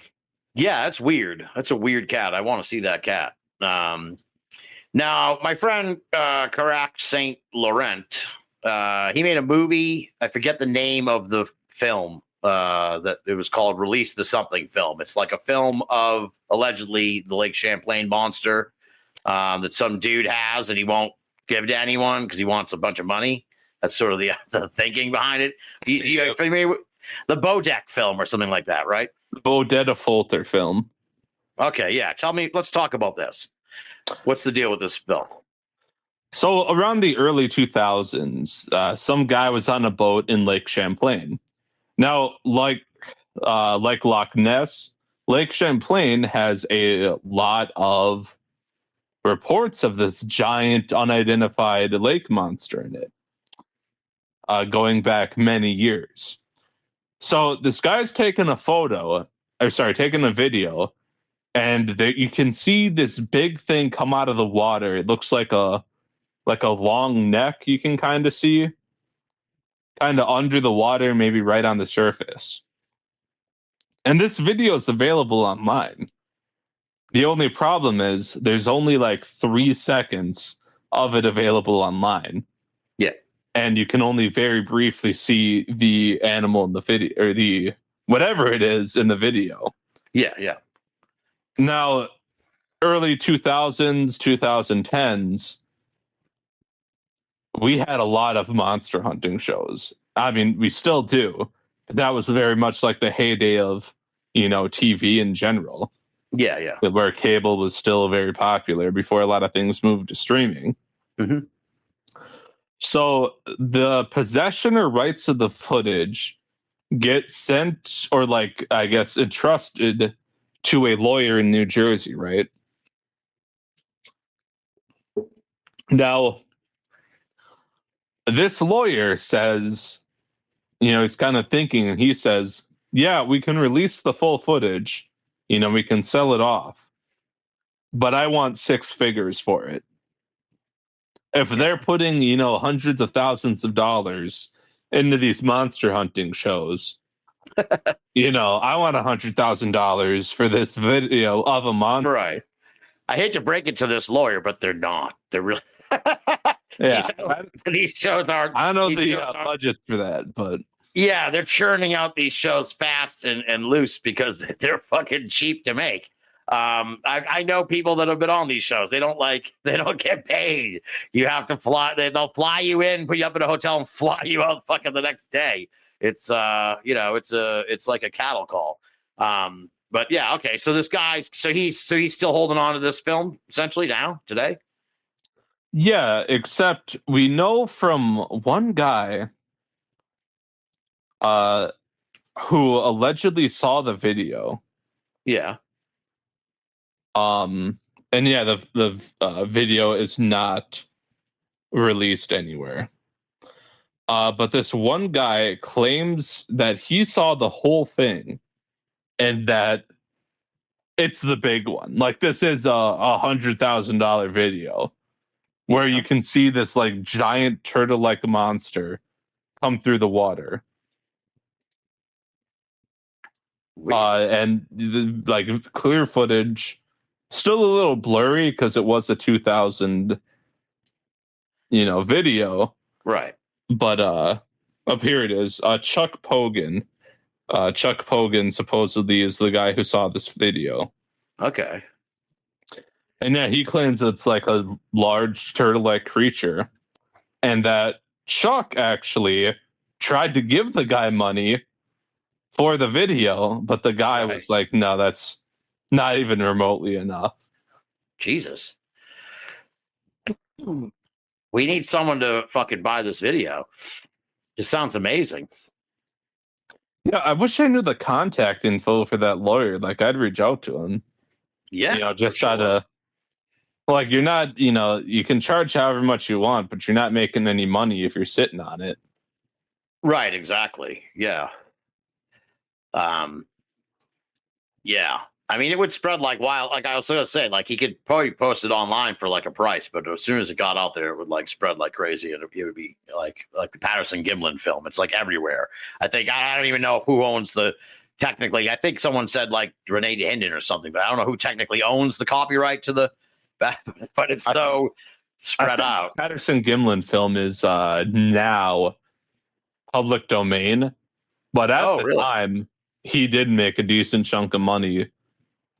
Yeah, that's weird. That's a weird cat. I want to see that cat. Now, my friend Carac St. Laurent, he made a movie. I forget the name of the film. That it was called Release the Something film. It's like a film of allegedly the Lake Champlain monster that some dude has and he won't give to anyone because he wants a bunch of money. That's sort of the thinking behind it. You familiar with the Bodeck film or something like that, right? Bodetta Folter film. Okay, yeah. Let's talk about this. What's the deal with this film? So around the early 2000s, some guy was on a boat in Lake Champlain. Now, like Loch Ness, Lake Champlain has a lot of reports of this giant unidentified lake monster in it, going back many years. So this guy's taking a video, and you can see this big thing come out of the water. It looks like a long neck you can kind of see, kind of under the water, maybe right on the surface. And this video is available online. The only problem is there's only like 3 seconds of it available online. Yeah. And you can only very briefly see the animal in the video, or the whatever it is in the video. Yeah, yeah. Now, early 2000s, 2010s, we had a lot of monster hunting shows. I mean, we still do. that was very much like the heyday of, TV in general, Yeah, yeah. where cable was still very popular before a lot of things moved to streaming. Mhm. So the possession or rights of the footage get sent, or like, I guess, entrusted to a lawyer in New Jersey, right? Now, this lawyer says, he's kind of thinking, and he says, yeah, we can release the full footage, we can sell it off, but I want six figures for it. If they're putting, hundreds of thousands of dollars into these monster hunting shows, I want $100,000 for this video of a monster. Right. I hate to break it to this lawyer, but they're not. They're really. Yeah. These shows aren't. I don't know the budget for that, but yeah, they're churning out these shows fast and loose because they're fucking cheap to make. I know people that have been on these shows. They don't get paid. You have to fly. They'll fly you in, put you up in a hotel, and fly you out fucking the next day. It's it's like a cattle call. But yeah, okay. So this guy's he's still holding on to this film essentially now today. Yeah, except we know from one guy who allegedly saw the video. Yeah. And yeah, the video is not released anywhere. But this one guy claims that he saw the whole thing and that it's the big one. Like, this is a $100,000 video where you can see this like giant turtle-like monster come through the water. And like clear footage, still a little blurry because it was a 2000 video, right? But up here it is. Chuck Pogan supposedly is the guy who saw this video. Okay. And yeah, he claims it's like a large turtle-like creature, and that Chuck actually tried to give the guy money for the video, but the guy was like, no, that's not even remotely enough. Jesus. We need someone to fucking buy this video. It sounds amazing. Yeah, I wish I knew the contact info for that lawyer. Like, I'd reach out to him. Yeah. Just gotta, like, you're not, you can charge however much you want, but you're not making any money if you're sitting on it. Right, exactly. Yeah. Yeah. I mean, it would spread like wild. Like I was going to say, like he could probably post it online for like a price, but as soon as it got out there, it would like spread like crazy, and it would be like the Patterson Gimlin film. It's like everywhere. I think I don't even know who owns the. Technically, I think someone said like Renee Hendon or something, but I don't know who technically owns the copyright to the. But it's so spread out. Patterson Gimlin film is now public domain, but at the time, he did make a decent chunk of money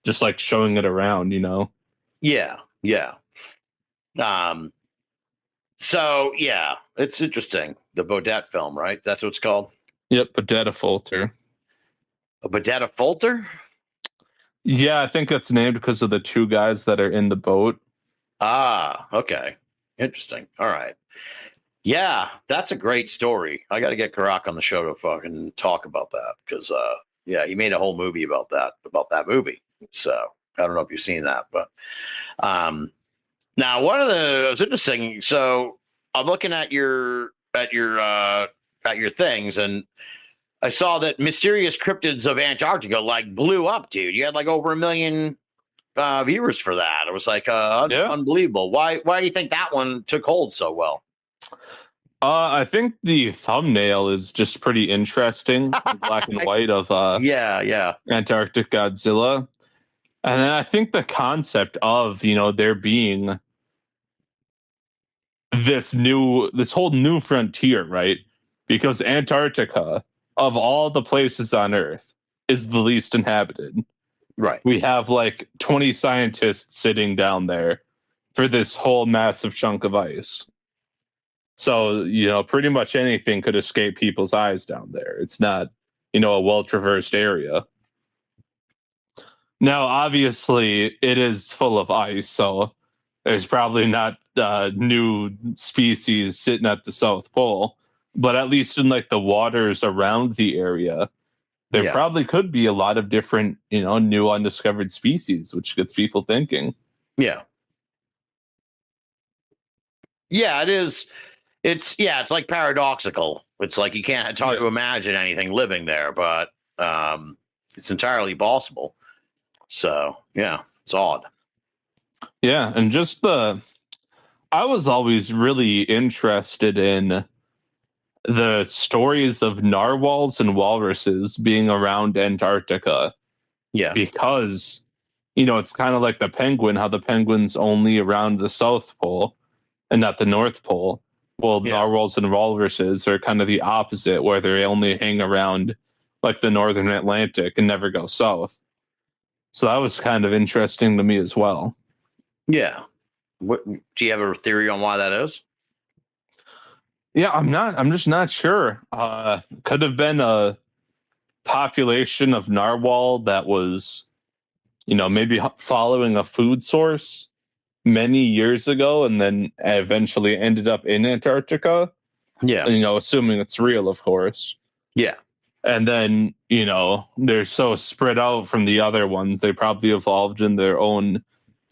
just like showing it around, Yeah, yeah. So yeah, it's interesting. The Bodette film, right? That's what it's called. Yep, Bodetta Folter. A Bodetta Folter? Yeah, I think that's named because of the two guys that are in the boat. Ah, okay. Interesting. All right. Yeah, that's a great story. I got to get Karak on the show to fucking talk about that because, yeah, he made a whole movie about that movie. So I don't know if you've seen that, but now it was interesting. So I'm looking at your things, and I saw that Mysterious Cryptids of Antarctica like blew up, dude. You had like over 1 million viewers for that. It was like unbelievable. Why do you think that one took hold so well? I think the thumbnail is just pretty interesting, black and white of Antarctic Godzilla. And then I think the concept of, there being this whole new frontier, right? Because Antarctica, of all the places on Earth, is the least inhabited. Right. We have like 20 scientists sitting down there for this whole massive chunk of ice. So, pretty much anything could escape people's eyes down there. It's not a well-traversed area. Now, obviously, it is full of ice, so there's probably not new species sitting at the South Pole, but at least in like the waters around the area, there probably could be a lot of different, new undiscovered species, which gets people thinking. Yeah. Yeah, it is. It's like paradoxical. It's like it's hard to imagine anything living there, but it's entirely possible. So yeah, it's odd. Yeah, and I was always really interested in the stories of narwhals and walruses being around Antarctica. Yeah. Because, it's kind of like the penguin, how the penguin's only around the South Pole and not the North Pole. Well, narwhals and walruses are kind of the opposite, where they only hang around like the Northern Atlantic and never go south. So that was kind of interesting to me as well. Yeah. What, do you have a theory on why that is? Yeah, I'm just not sure. Could have been a population of narwhal that was, maybe following a food source many years ago and then eventually ended up in Antarctica. Yeah. Assuming it's real, of course. Yeah. And then, they're so spread out from the other ones, they probably evolved in their own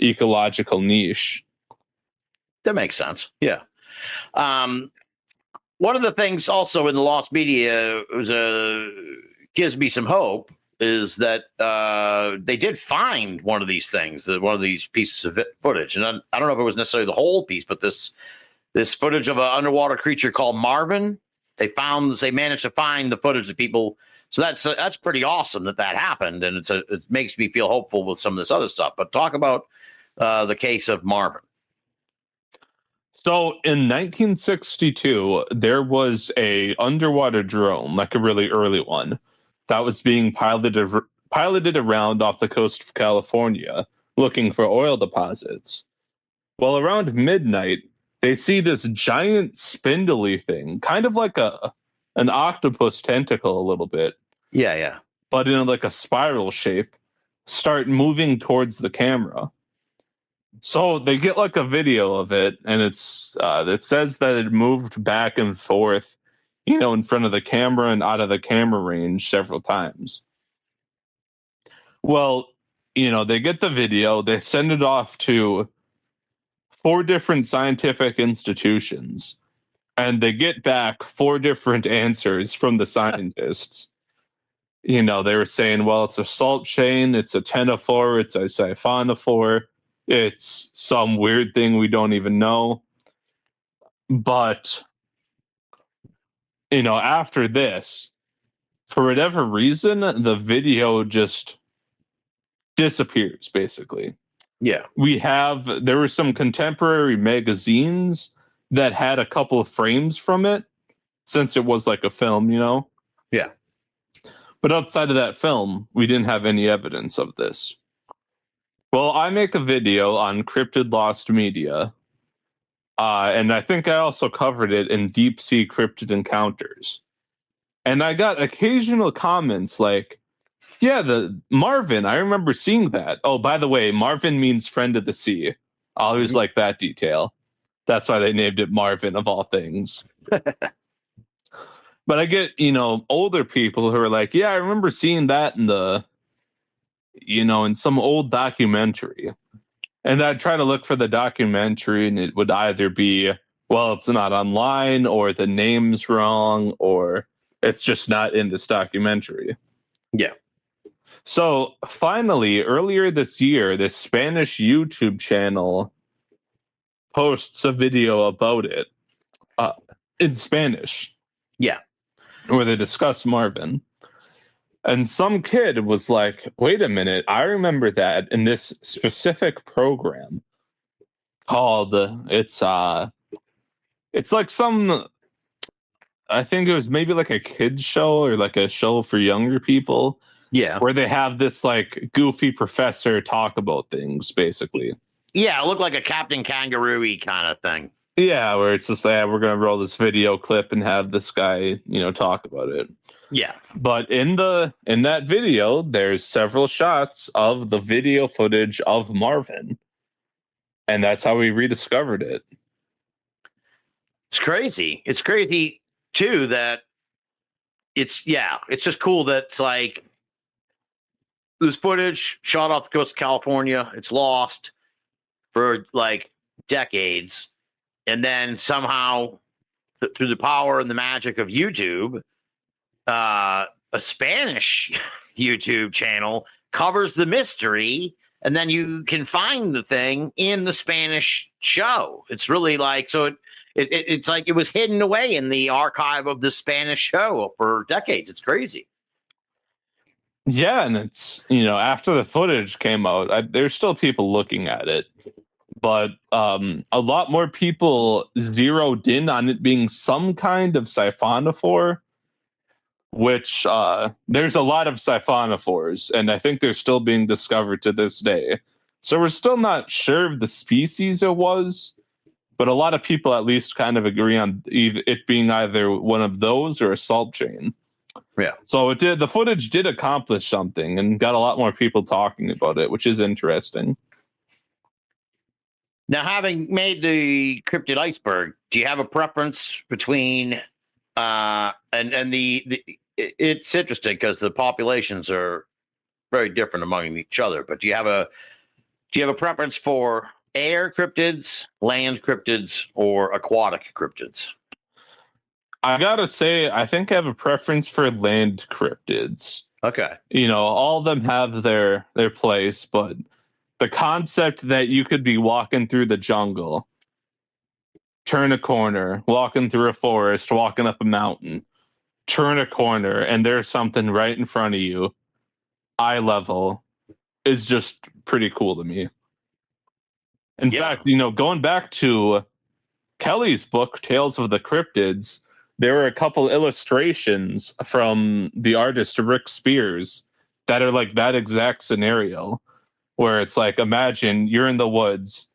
ecological niche. That makes sense. Yeah. One of the things also in the lost media gives me some hope is that they did find one of these things, one of these pieces of footage. And I don't know if it was necessarily the whole piece, but this footage of an underwater creature called Marvin. They managed to find the footage of people. So that's pretty awesome that happened. And it makes me feel hopeful with some of this other stuff. But talk about the case of Marvin. So in 1962, there was a underwater drone, like a really early one, that was being piloted around off the coast of California looking for oil deposits. Well, around midnight, they see this giant spindly thing, kind of like an octopus tentacle a little bit. Yeah. But in like a spiral shape, start moving towards the camera. So they get like a video of it, and it says that it moved back and forth, in front of the camera and out of the camera range several times. Well, they get the video, they send it off to 4 different scientific institutions, and they get back 4 different answers from the scientists. They were saying, well, it's a salt chain, it's a ctenophore, it's a siphonophore, it's some weird thing we don't even know. But, after this, for whatever reason, the video just disappears, basically. Yeah. There were some contemporary magazines that had a couple of frames from it, since it was like a film, Yeah. But outside of that film, we didn't have any evidence of this. Well, I make a video on Cryptid Lost Media, and I think I also covered it in Deep Sea Cryptid Encounters. And I got occasional comments like, yeah, the Marvin, I remember seeing that. Oh, by the way, Marvin means friend of the sea. I always like that detail. That's why they named it Marvin, of all things. But I get, older people who are like, yeah, I remember seeing that in some old documentary. And I'd try to look for the documentary, and it would either be, well, it's not online, or the name's wrong, or it's just not in this documentary. Yeah. So finally, earlier this year, this Spanish YouTube channel posts a video about it in Spanish. Yeah. Where they discuss Marvin. And some kid was like, wait a minute, I remember that in this specific program called, it's like some, I think it was maybe like a kid's show or like a show for younger people. Yeah. Where they have this like goofy professor talk about things, basically. Yeah, it looked like a Captain Kangaroo-y kind of thing. Yeah, where it's just like, we're going to roll this video clip and have this guy, talk about it. Yeah. But in that video, there's several shots of the video footage of Marvin. And that's how we rediscovered it. It's crazy. It's crazy too that it's just cool that it's like this footage shot off the coast of California. It's lost for like decades. And then somehow through the power and the magic of YouTube, a Spanish YouTube channel covers the mystery, and then you can find the thing in the Spanish show. It's really like, so it's like it was hidden away in the archive of the Spanish show for decades. It's crazy. Yeah, and it's, after the footage came out, there's still people looking at it. But a lot more people zeroed in on it being some kind of siphonophore, which there's a lot of siphonophores, and I think they're still being discovered to this day. So we're still not sure of the species it was, but a lot of people at least kind of agree on it being either one of those or a salt chain. Yeah. So the footage did accomplish something and got a lot more people talking about it, which is interesting. Now, having made the cryptid iceberg, do you have a preference between and it's interesting because the populations are very different among each other, but do you have a preference for air cryptids, land cryptids, or aquatic cryptids? I gotta say, I think I have a preference for land cryptids. Okay. All of them have their place, but the concept that you could be walking through the jungle, turn a corner, walking through a forest, walking up a mountain, turn a corner, and there's something right in front of you, eye level, is just pretty cool to me. In fact, going back to Kelly's book, Tales of the Cryptids, there were a couple illustrations from the artist Rick Spears that are like that exact scenario, where it's like, imagine you're in the woods,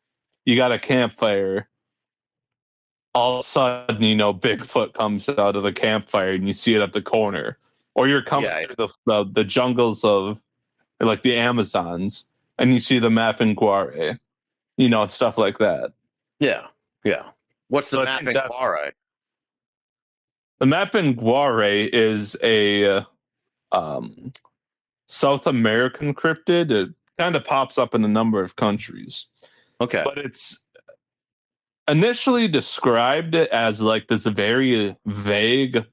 you got a campfire, all of a sudden, Bigfoot comes out of the campfire and you see it at the corner, or you're coming through the jungles of like the Amazons and you see the Mapinguari, stuff like that. Yeah. What's the Mapinguari? The Mapinguari is a South American cryptid. It kind of pops up in a number of countries. Okay. But it's initially described as like this very vague,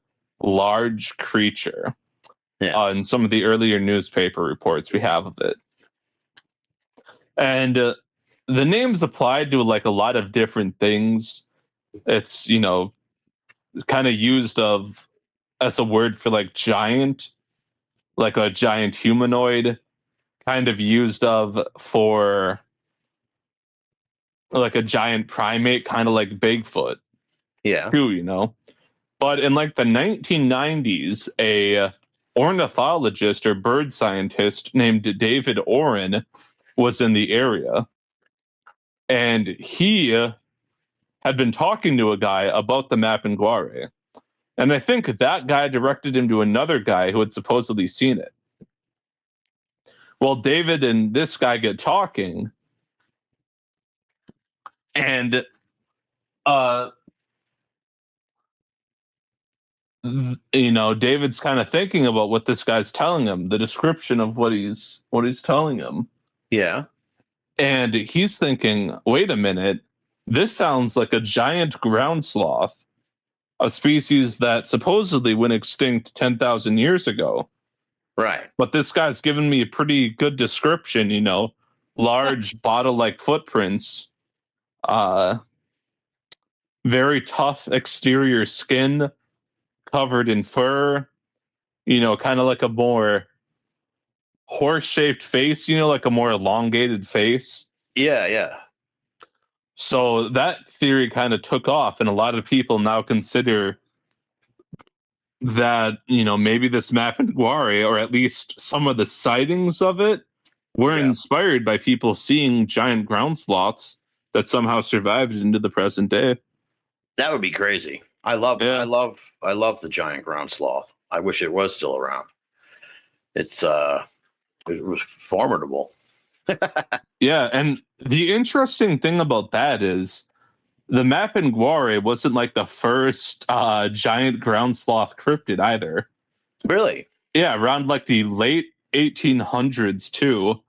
large creature. Yeah. In some of the earlier newspaper reports we have of it. And the name's applied to like a lot of different things. It's, kind of used as a word for like giant, like a giant humanoid, kind of used for like a giant primate, kind of like Bigfoot. Yeah. Too, But in like the 1990s, a ornithologist or bird scientist named David Oren was in the area. And he had been talking to a guy about the Mapinguari. And I think that guy directed him to another guy who had supposedly seen it. Well, David and this guy get talking, and David's kind of thinking about what this guy's telling him, the description of what he's telling him. Yeah. And he's thinking, wait a minute, this sounds like a giant ground sloth, a species that supposedly went extinct 10,000 years ago. Right. But this guy's given me a pretty good description, large bottle-like footprints, very tough exterior skin, covered in fur, kind of like a more horse-shaped face, like a more elongated face. Yeah. So that theory kind of took off, and a lot of people now consider that, maybe this Mapinguari, or at least some of the sightings of it, were inspired by people seeing giant ground sloths that somehow survived into the present day. That would be crazy. I love Yeah. the giant ground sloth. I wish it was still around. It's it was formidable. Yeah, and the interesting thing about that is the Mapinguari wasn't like the first giant ground sloth cryptid either. Really? Yeah, around like the late 1800s too,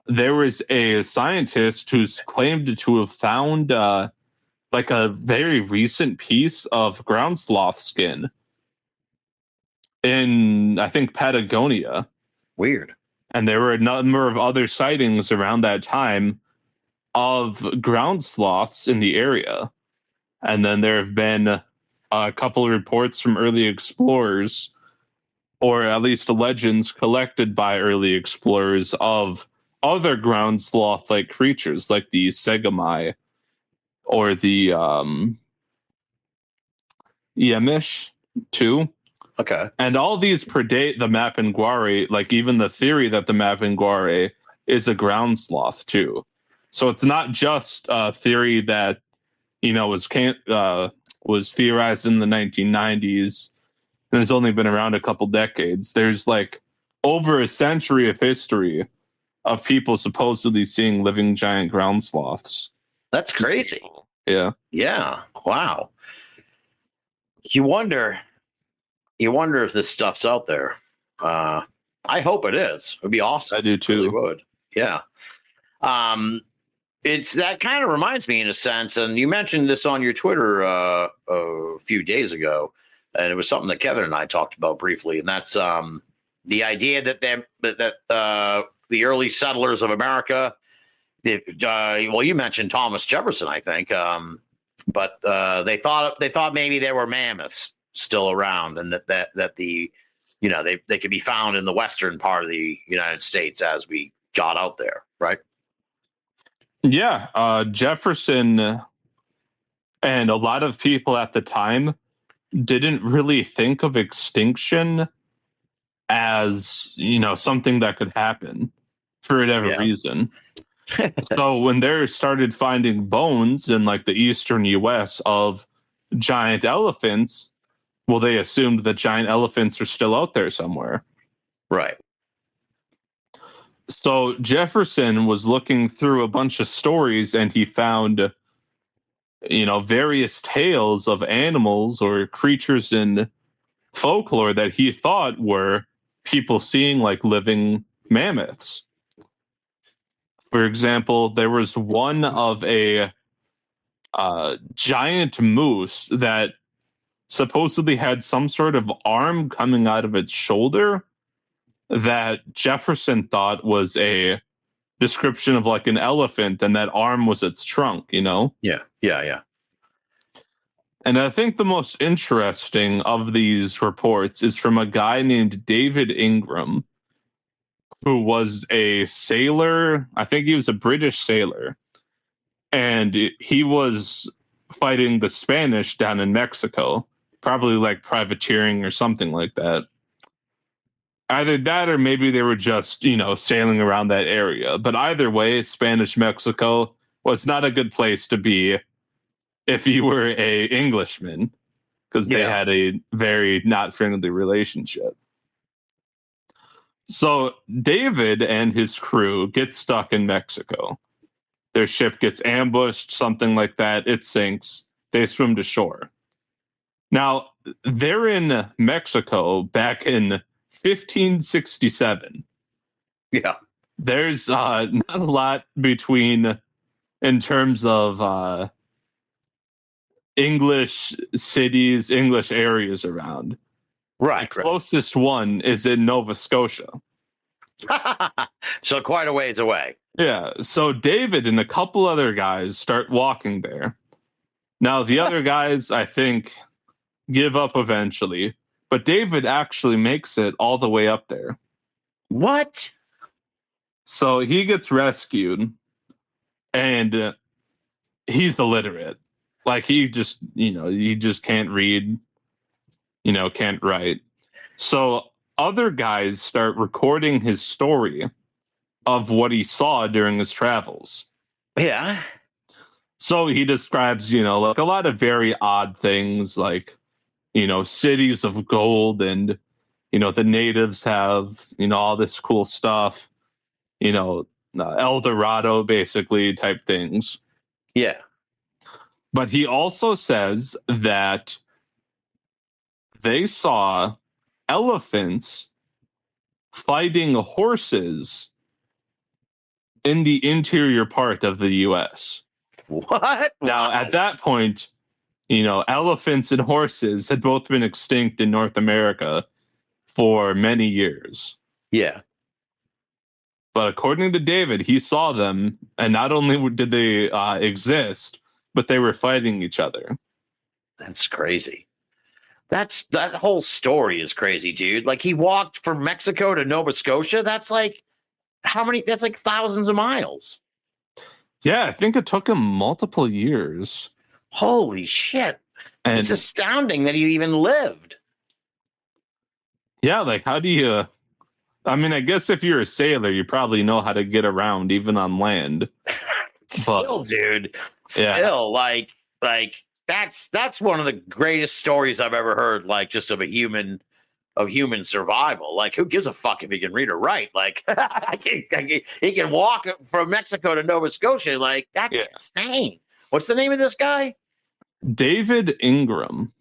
there was a scientist who's claimed to have found like a very recent piece of ground sloth skin in, I think, Patagonia. Weird. And there were a number of other sightings around that time of ground sloths in the area. And then there have been a couple of reports from early explorers, or at least legends collected by early explorers of other ground sloth like creatures like the Segami or the Yemish too. Okay. And all these predate the Mapinguari, like even the theory that the Mapinguari is a ground sloth too. So it's not just a theory that was theorized in the 1990s and has only been around a couple decades. There's like over a century of history of people supposedly seeing living giant ground sloths. That's crazy. Yeah. Yeah. Wow. You wonder if this stuff's out there. I hope it is. It'd be awesome. I do It really too. would. Yeah. It's that kind of reminds me in a sense, and you mentioned this on your Twitter a few days ago, and it was something that Kevin and I talked about briefly, and that's the idea that the early settlers of America, well, you mentioned Thomas Jefferson, I think, but they thought maybe there were mammoths still around, and that the they could be found in the western part of the United States as we got out there, right? Yeah. Jefferson and a lot of people at the time didn't really think of extinction as, something that could happen for whatever Yeah. reason. So when they started finding bones in like the eastern US of giant elephants, well, they assumed that giant elephants are still out there somewhere. Right. So Jefferson was looking through a bunch of stories and he found, various tales of animals or creatures in folklore that he thought were people seeing like living mammoths. For example, there was one of a giant moose that supposedly had some sort of arm coming out of its shoulder that Jefferson thought was a description of like an elephant, and that arm was its trunk, Yeah. And I think the most interesting of these reports is from a guy named David Ingram, who was a sailor. I think he was a British sailor. And he was fighting the Spanish down in Mexico, probably like privateering or something like that. Either that or maybe they were just, sailing around that area. But either way, Spanish Mexico was not a good place to be if you were a Englishman, because they had a very not friendly relationship. So David and his crew get stuck in Mexico. Their ship gets ambushed, something like that. It sinks. They swim to shore. Now, they're in Mexico back in 1567. Yeah. There's not a lot between, in terms of English cities, English areas around. Right. The closest one is in Nova Scotia. So quite a ways away. Yeah. So David and a couple other guys start walking there. Now, the other guys, I think, give up eventually, but David actually makes it all the way up there. What? So he gets rescued, and he's illiterate. Like he just can't read, can't write. So other guys start recording his story of what he saw during his travels. Yeah. So he describes, like a lot of very odd things, like, cities of gold, and, the natives have, all this cool stuff, El Dorado, basically, type things. Yeah. But he also says that they saw elephants fighting horses in the interior part of the U.S. What? Now, Wow. at that point, elephants and horses had both been extinct in North America for many years. Yeah. But according to David, he saw them, and not only did they exist, but they were fighting each other. That's crazy. That whole story is crazy, dude. Like he walked from Mexico to Nova Scotia. That's like how many? That's like thousands of miles. Yeah, I think it took him multiple years. Holy shit. And it's astounding that he even lived. Yeah, like how do you... I mean, I guess if you're a sailor, you probably know how to get around even on land. Still, dude. Still, Yeah. like that's one of the greatest stories I've ever heard, like just of human survival. Like, who gives a fuck if he can read or write? Like, he can walk from Mexico to Nova Scotia. Like, that's insane. What's the name of this guy? David Ingram.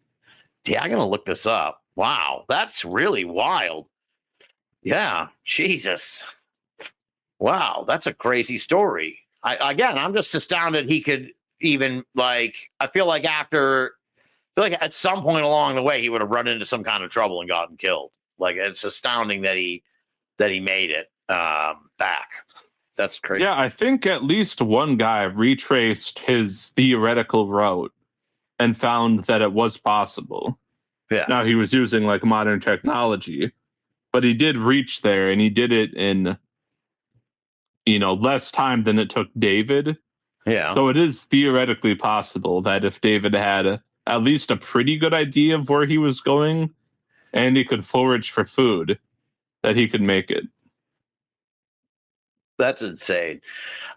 Yeah, I'm gonna look this up. Wow, that's really wild. Yeah, Jesus. Wow, that's a crazy story. I'm just astounded he could even like. I feel like at some point along the way he would have run into some kind of trouble and gotten killed. Like, it's astounding that he made it back. That's crazy. Yeah, I think at least one guy retraced his theoretical route and found that it was possible. Yeah. Now, he was using like modern technology, but he did reach there, and he did it in less time than it took David. Yeah. So it is theoretically possible that if David had at least a pretty good idea of where he was going and he could forage for food, that he could make it. That's insane.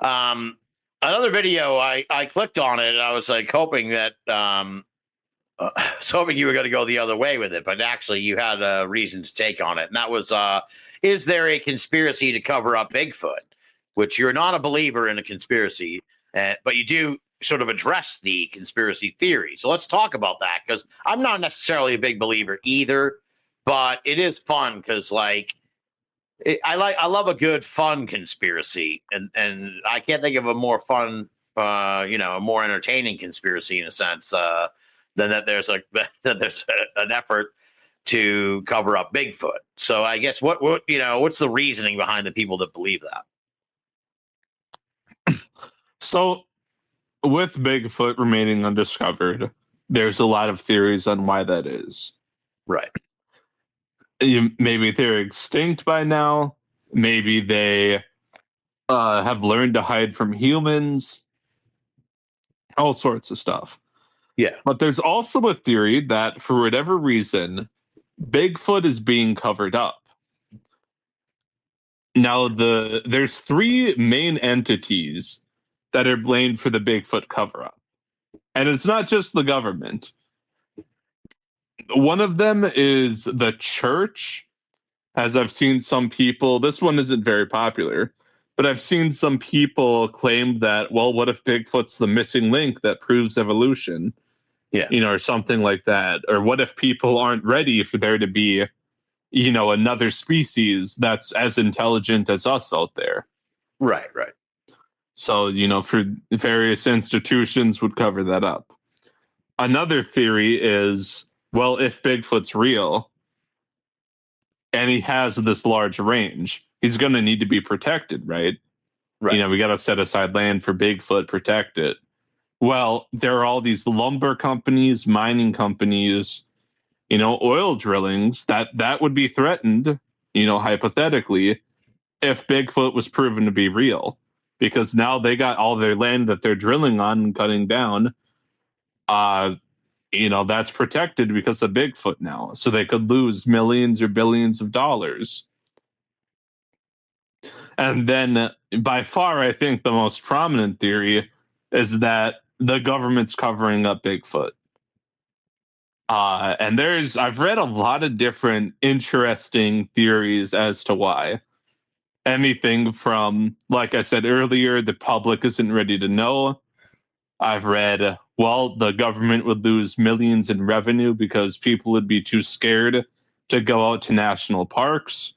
Another video, I clicked on it and I was like hoping that I was hoping you were going to go the other way with it, but actually you had a reason to take on it. And that was, is there a conspiracy to cover up Bigfoot? Which you're not a believer in a conspiracy, but you do sort of address the conspiracy theory. So let's talk about that, because I'm not necessarily a big believer either, but it is fun because I love a good fun conspiracy, and I can't think of a more fun, a more entertaining conspiracy in a sense than that there's an effort to cover up Bigfoot. So I guess what's the reasoning behind the people that believe that? So with Bigfoot remaining undiscovered, there's a lot of theories on why that is. Right. Maybe they're extinct by now. Maybe they have learned to hide from humans. All sorts of stuff. Yeah. But there's also a theory that for whatever reason, Bigfoot is being covered up. Now, there's three main entities that are blamed for the Bigfoot cover-up. And it's not just the government. One of them is the church, as I've seen some people, this one isn't very popular, but I've seen some people claim that, well, what if Bigfoot's the missing link that proves evolution? Yeah. Or something like that. Or what if people aren't ready for there to be, another species that's as intelligent as us out there? Right. So, for various institutions would cover that up. Another theory is, well, if Bigfoot's real and he has this large range, he's going to need to be protected, right? Right. We got to set aside land for Bigfoot, protect it. Well, there are all these lumber companies, mining companies, oil drillings that would be threatened, hypothetically, if Bigfoot was proven to be real, because now they got all their land that they're drilling on and cutting down. That's protected because of Bigfoot now. So they could lose millions or billions of dollars. And then by far, I think the most prominent theory is that the government's covering up Bigfoot. And I've read a lot of different interesting theories as to why. Anything from, like I said earlier, the public isn't ready to know. I've read, well, the government would lose millions in revenue because people would be too scared to go out to national parks.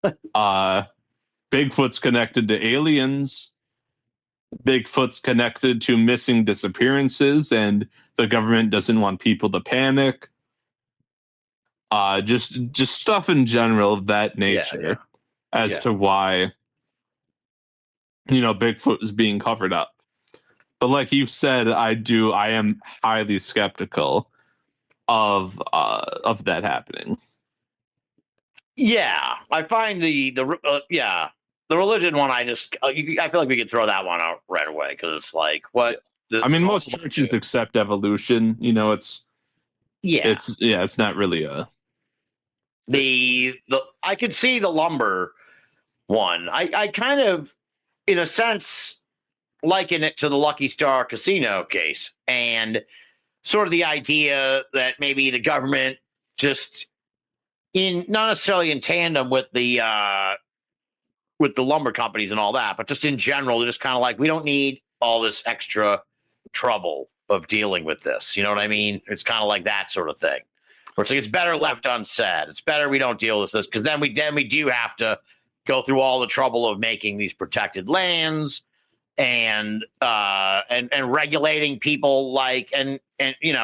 Bigfoot's connected to aliens. Bigfoot's connected to missing disappearances, and the government doesn't want people to panic. Just stuff in general of that nature as to why, Bigfoot is being covered up. But like you said, I am highly skeptical of that happening. Yeah, I find the religion one. I feel like we could throw that one out right away because it's like what. Most churches accept evolution. It's not really a. I could see the lumber one. I kind of, in a sense, liken it to the Lucky Star Casino case, and sort of the idea that maybe the government just not necessarily in tandem with the lumber companies and all that, but just in general, they're just kind of like, we don't need all this extra trouble of dealing with this. You know what I mean? It's kind of like that sort of thing. Where it's like, it's better left unsaid. It's better we don't deal with this because then we do have to go through all the trouble of making these protected lands and regulating people and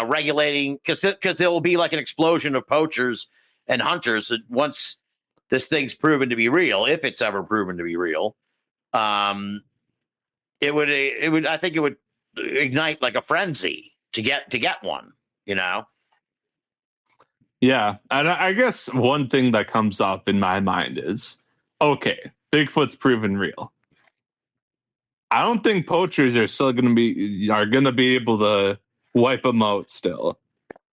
regulating because there will be like an explosion of poachers and hunters once this thing's proven to be real, if it's ever proven to be real. It would I think it would ignite like a frenzy to get one, Yeah, and I guess one thing that comes up in my mind is, okay, Bigfoot's proven real. I don't think poachers are still going to be able to wipe them out still.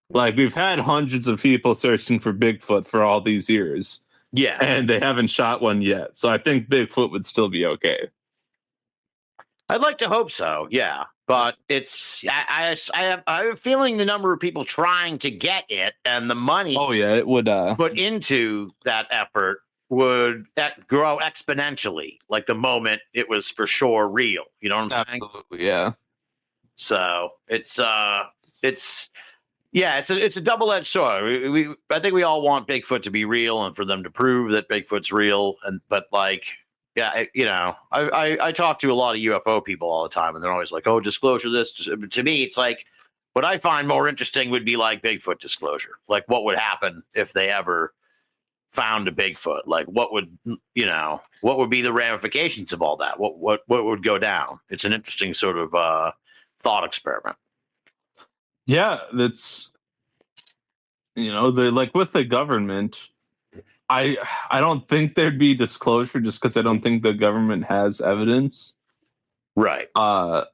Like, we've had hundreds of people searching for Bigfoot for all these years. Yeah. And they haven't shot one yet. So I think Bigfoot would still be okay. I'd like to hope so, yeah. But I have a feeling the number of people trying to get it and the money it would put into that effort would grow exponentially, like the moment it was for sure real. You know what I'm saying? Absolutely, yeah. So it's a double-edged sword. I think we all want Bigfoot to be real and for them to prove that Bigfoot's real. But I talk to a lot of UFO people all the time, and they're always like, "Oh, disclosure this." To me, it's like what I find more interesting would be like Bigfoot disclosure. Like, what would happen if they ever found a Bigfoot? Like, what would be the ramifications of all that? What would go down? It's an interesting sort of thought experiment. Yeah, that's with the government. I don't think there'd be disclosure just because I don't think the government has evidence. Right. But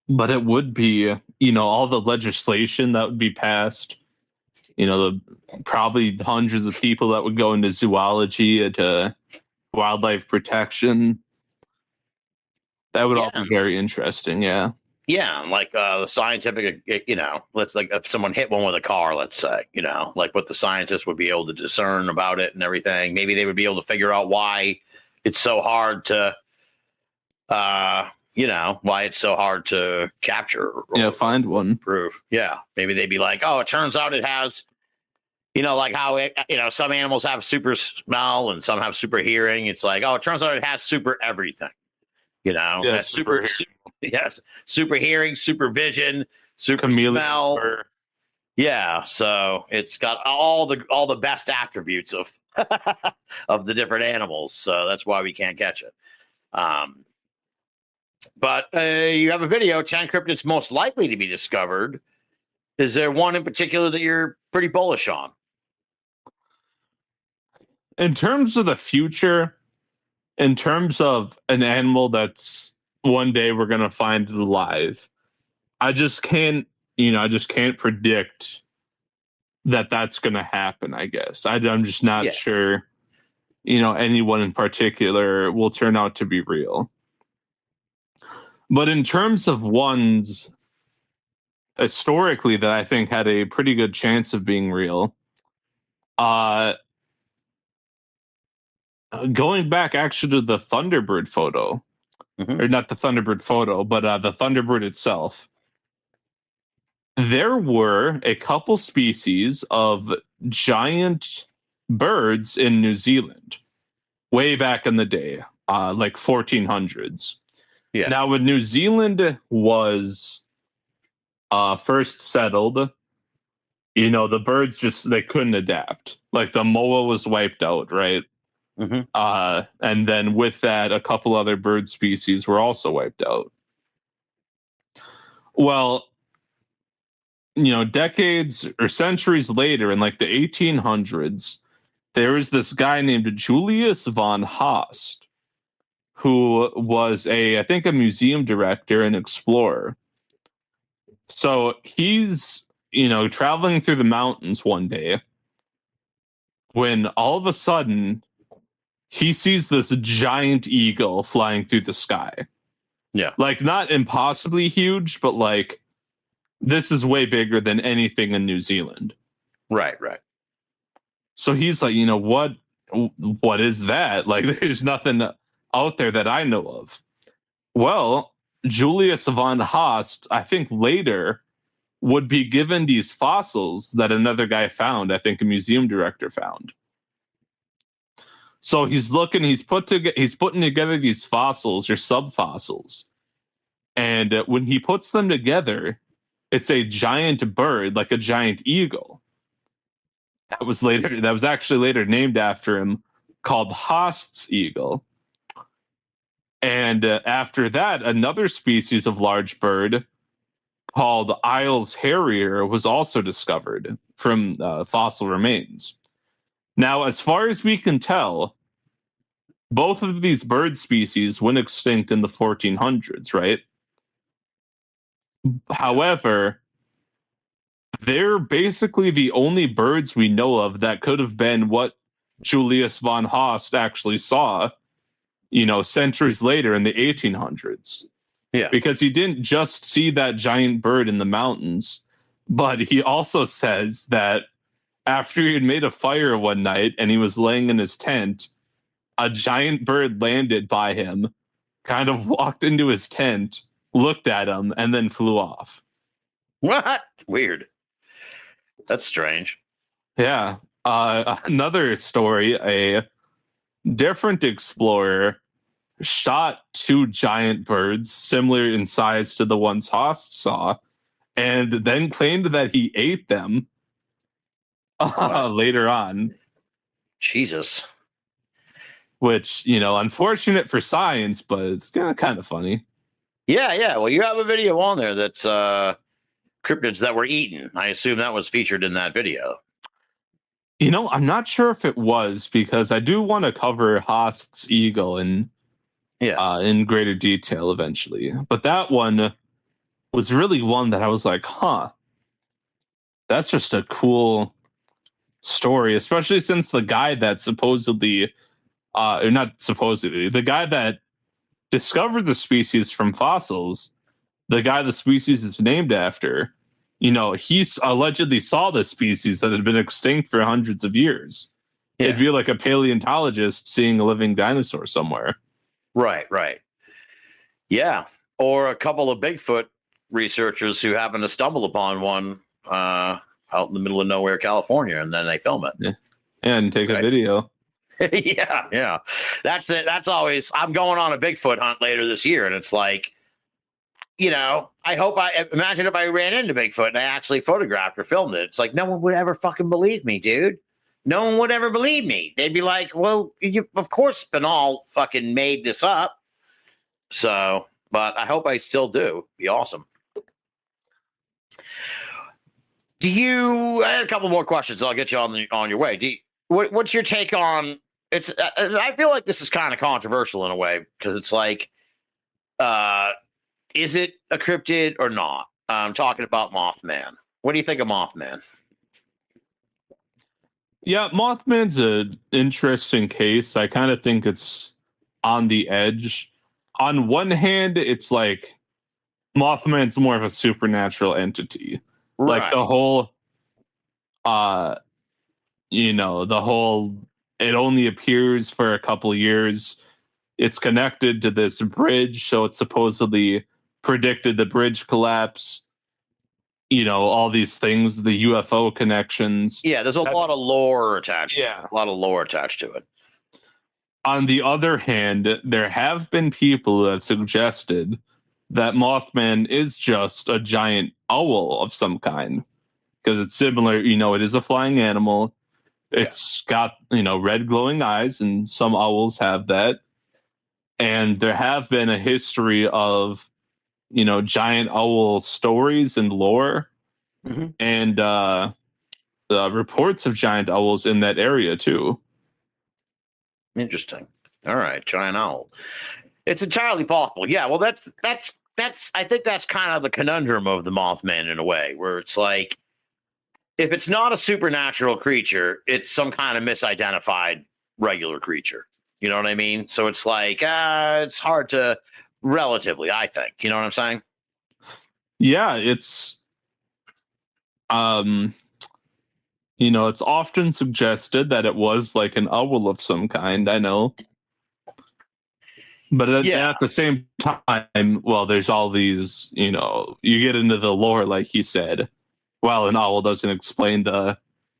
it would be, all the legislation that would be passed, probably hundreds of people that would go into zoology, into wildlife protection. That would all be very interesting. Yeah. Yeah, like the scientific, let's like if someone hit one with a car, let's say, like what the scientists would be able to discern about it and everything. Maybe they would be able to figure out why it's so hard to, why it's so hard to capture. Or find one. Prove. Yeah, maybe they'd be like, oh, it turns out it has, like how some animals have super smell and some have super hearing. It's like, oh, it turns out it has super everything. Super hearing, super vision, super chameleon smell. Yeah, so it's got all the best attributes of of the different animals. So that's why we can't catch it. But you have a video, 10 cryptids most likely to be discovered. Is there one in particular that you're pretty bullish on? In terms of the future, in terms of an animal that's one day we're going to find alive, I just can't predict that that's going to happen, I guess. I'm just not sure, anyone in particular will turn out to be real. But in terms of ones historically that I think had a pretty good chance of being real, going back actually to the Thunderbird photo, or not the Thunderbird photo, but the Thunderbird itself. There were a couple species of giant birds in New Zealand way back in the day, like 1400s. Yeah. Now, when New Zealand was first settled, the birds they couldn't adapt. Like the moa was wiped out, right? And then with that, a couple other bird species were also wiped out. Well, decades or centuries later, in like the 1800s, there was this guy named Julius von Haast, who was I think a museum director and explorer. So he's, traveling through the mountains one day when all of a sudden he sees this giant eagle flying through the sky. Yeah. Like not impossibly huge, but like this is way bigger than anything in New Zealand. Right. So he's like, what is that? Like there's nothing out there that I know of. Well, Julius von Haast, I think later would be given these fossils that another guy found, I think a museum director found. So he's putting together these fossils or subfossils. And when he puts them together, it's a giant bird, like a giant eagle. That was actually later named after him, called Haast's eagle. And after that, another species of large bird called Isles harrier was also discovered from fossil remains. Now, as far as we can tell, both of these bird species went extinct in the 1400s, right? However, they're basically the only birds we know of that could have been what Julius von Haast actually saw, centuries later in the 1800s. Yeah. Because he didn't just see that giant bird in the mountains, but he also says that after he had made a fire one night and he was laying in his tent, a giant bird landed by him, kind of walked into his tent, looked at him, and then flew off. What? Weird. That's strange. Yeah. Another story, a different explorer shot two giant birds similar in size to the ones Haast saw, and then claimed that he ate them later on. Jesus. Which, unfortunate for science, but it's kind of funny. Yeah. Well, you have a video on there that's cryptids that were eaten. I assume that was featured in that video. I'm not sure if it was, because I do want to cover Haast's eagle in greater detail eventually. But that one was really one that I was like, that's just a cool story, especially since the guy that supposedly, or not supposedly, the guy that discovered the species from fossils, the guy the species is named after, he allegedly saw the species that had been extinct for hundreds of years. Yeah. It'd be like a paleontologist seeing a living dinosaur somewhere. Right. Yeah. Or a couple of Bigfoot researchers who happen to stumble upon one out in the middle of nowhere, California, and then they film it. Yeah. And take a video. Yeah. That's it. That's always, I'm going on a Bigfoot hunt later this year, and it's like, imagine if I ran into Bigfoot and I actually photographed or filmed it. It's like, no one would ever fucking believe me, dude. No one would ever believe me. They'd be like, well, of course Binnall fucking made this up. So, but I hope I still do. Be awesome. I had a couple more questions. I'll get you on your way. What's your take on it's? I feel like this is kind of controversial in a way, because it's like, is it a cryptid or not? I'm talking about Mothman. What do you think of Mothman? Yeah, Mothman's an interesting case. I kind of think it's on the edge. On one hand, it's like Mothman's more of a supernatural entity. Right. Like the whole, uh, the whole, it only appears for a couple years. It's connected to this bridge, so it supposedly predicted the bridge collapse. All these things, the UFO connections. Yeah, there's a lot of lore attached. Yeah. A lot of lore attached to it. On the other hand, there have been people who have suggested that Mothman is just a giant owl of some kind because it's similar. It is a flying animal. It's got, red glowing eyes, and some owls have that. And there have been a history of, giant owl stories and lore, and reports of giant owls in that area too. Interesting. All right, giant owl. It's entirely possible. Yeah, well, that's. I think that's kind of the conundrum of the Mothman in a way, where it's like, if it's not a supernatural creature, it's some kind of misidentified regular creature. You know what I mean? So it's like, it's hard to relatively, I think. You know what I'm saying? Yeah, it's it's often suggested that it was like an owl of some kind, I know. But at the same time, well, there's all these, you get into the lore, like you said. Well, an owl doesn't explain the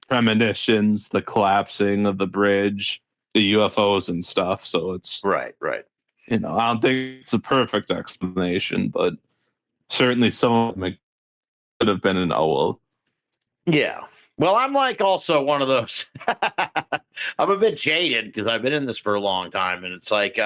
premonitions, the collapsing of the bridge, the UFOs and stuff. So it's right. I don't think it's a perfect explanation, but certainly some of them could have been an owl. Yeah. Well, I'm like also one of those. I'm a bit jaded because I've been in this for a long time, and it's like,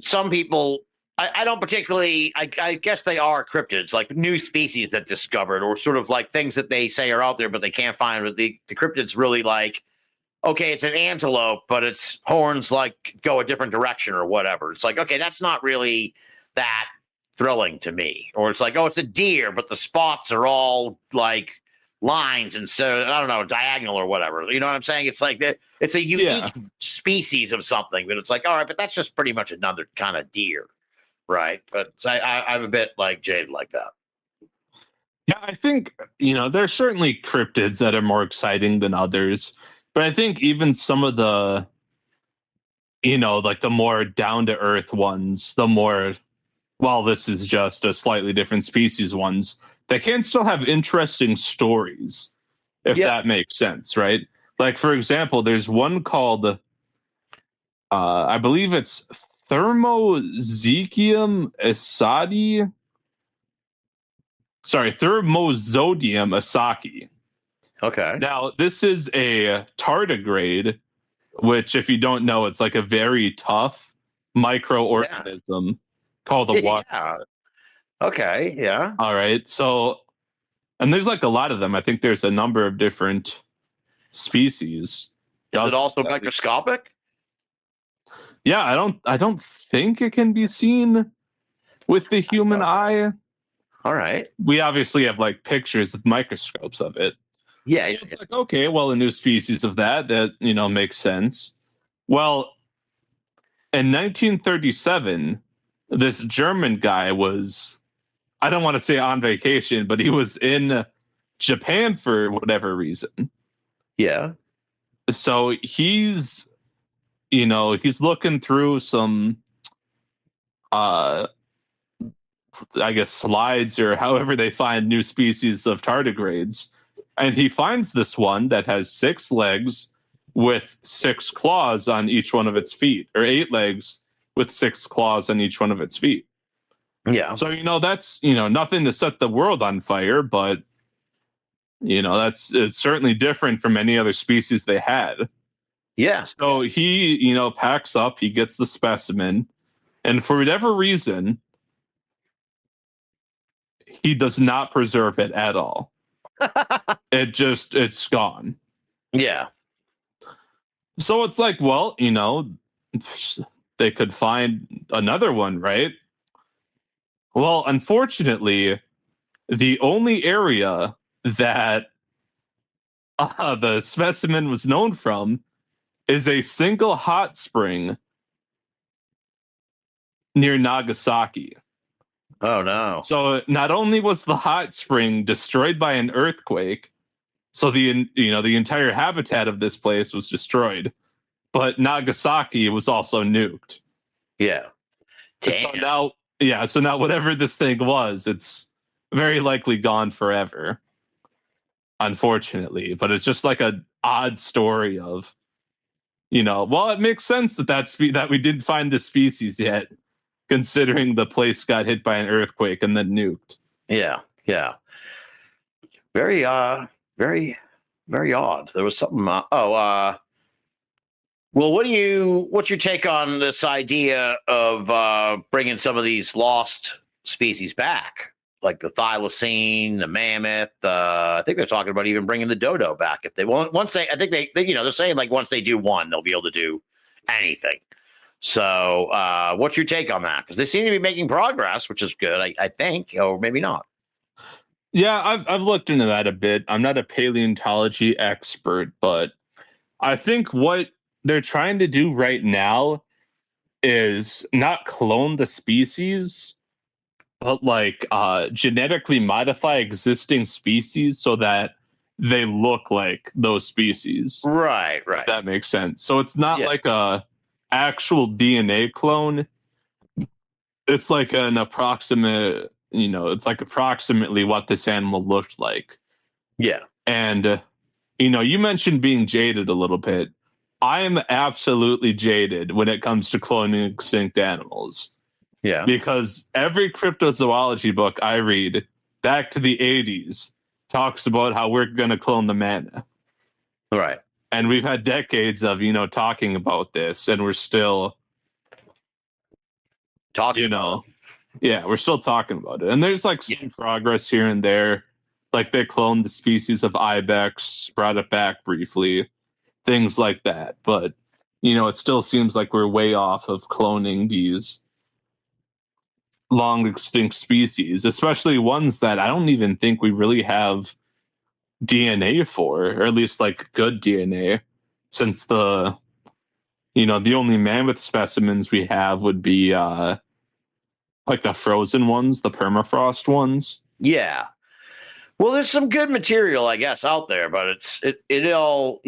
some people, I don't particularly, I guess they are cryptids, like new species that discovered, or sort of like things that they say are out there, but they can't find. But the cryptids really like, okay, it's an antelope, but its horns like go a different direction or whatever. It's like, okay, that's not really that thrilling to me. Or it's like, oh, it's a deer, but the spots are all like lines and so I don't know, diagonal or whatever. You know what I'm saying? It's like that. It's a unique species of something, but it's like, all right, but that's just pretty much another kind of deer, right? But I'm a bit like jaded like that. Yeah, I think there's certainly cryptids that are more exciting than others, but I think even some of the like the more down to earth ones, the more, well, this is just a slightly different species ones, they can still have interesting stories, if that makes sense, right? Like, for example, there's one called, I believe it's Thermozodium asadi. Sorry, Thermozodium asaki. Okay. Now, this is a tardigrade, which, if you don't know, it's like a very tough microorganism called a water. Yeah. Okay. Yeah. All right. So, and there's like a lot of them. I think there's a number of different species. Is it also microscopic? Yeah, I don't think it can be seen with the human eye. All right. We obviously have like pictures with microscopes of it. Yeah. So it's like, okay, well, a new species of that makes sense. Well, in 1937, this German guy was, I don't want to say on vacation, but he was in Japan for whatever reason. Yeah. So he's looking through some, I guess, slides or however they find new species of tardigrades. And he finds this one that has 6 legs with 6 claws on each one of its feet, or 8 legs with 6 claws on each one of its feet. Yeah. So, that's, nothing to set the world on fire, but, it's certainly different from any other species they had. Yeah. So he, packs up, he gets the specimen, and for whatever reason, he does not preserve it at all. It's gone. Yeah. So it's like, well, they could find another one, right? Well, unfortunately, the only area that the specimen was known from is a single hot spring near Nagasaki. Oh no. So not only was the hot spring destroyed by an earthquake, so the entire habitat of this place was destroyed, but Nagasaki was also nuked. Yeah. So Damn. now, yeah, so now whatever this thing was, it's very likely gone forever, unfortunately. But it's just like a odd story of, well, it makes sense that we didn't find the species yet, considering the place got hit by an earthquake and then nuked. Yeah. Yeah. Very very very odd. There was something well, what's your take on this idea of bringing some of these lost species back, like the thylacine, the mammoth? I think they're talking about even bringing the dodo back if they want. Once they, I think they're saying like once they do one, they'll be able to do anything. So, what's your take on that? Because they seem to be making progress, which is good, I think, or maybe not. Yeah, I've looked into that a bit. I'm not a paleontology expert, but I think what they're trying to do right now is not clone the species, but like genetically modify existing species so that they look like those species. Right, If right. that makes sense. So it's not Yeah. like a actual DNA clone. It's like an approximate, it's like approximately what this animal looked like. Yeah. And you mentioned being jaded a little bit. I am absolutely jaded when it comes to cloning extinct animals Yeah. because every cryptozoology book I read back to the 80s talks about how we're going to clone the mammoth. Right. And we've had decades of, talking about this, and we're still, Talking about yeah, we're still talking about it. And there's like some progress here and there. Like they cloned the species of ibex, brought it back briefly, things like that. But, it still seems like we're way off of cloning these long extinct species, especially ones that I don't even think we really have DNA for, or at least like good DNA, since the only mammoth specimens we have would be like the frozen ones, the permafrost ones. Yeah. Well, there's some good material, I guess, out there, but it all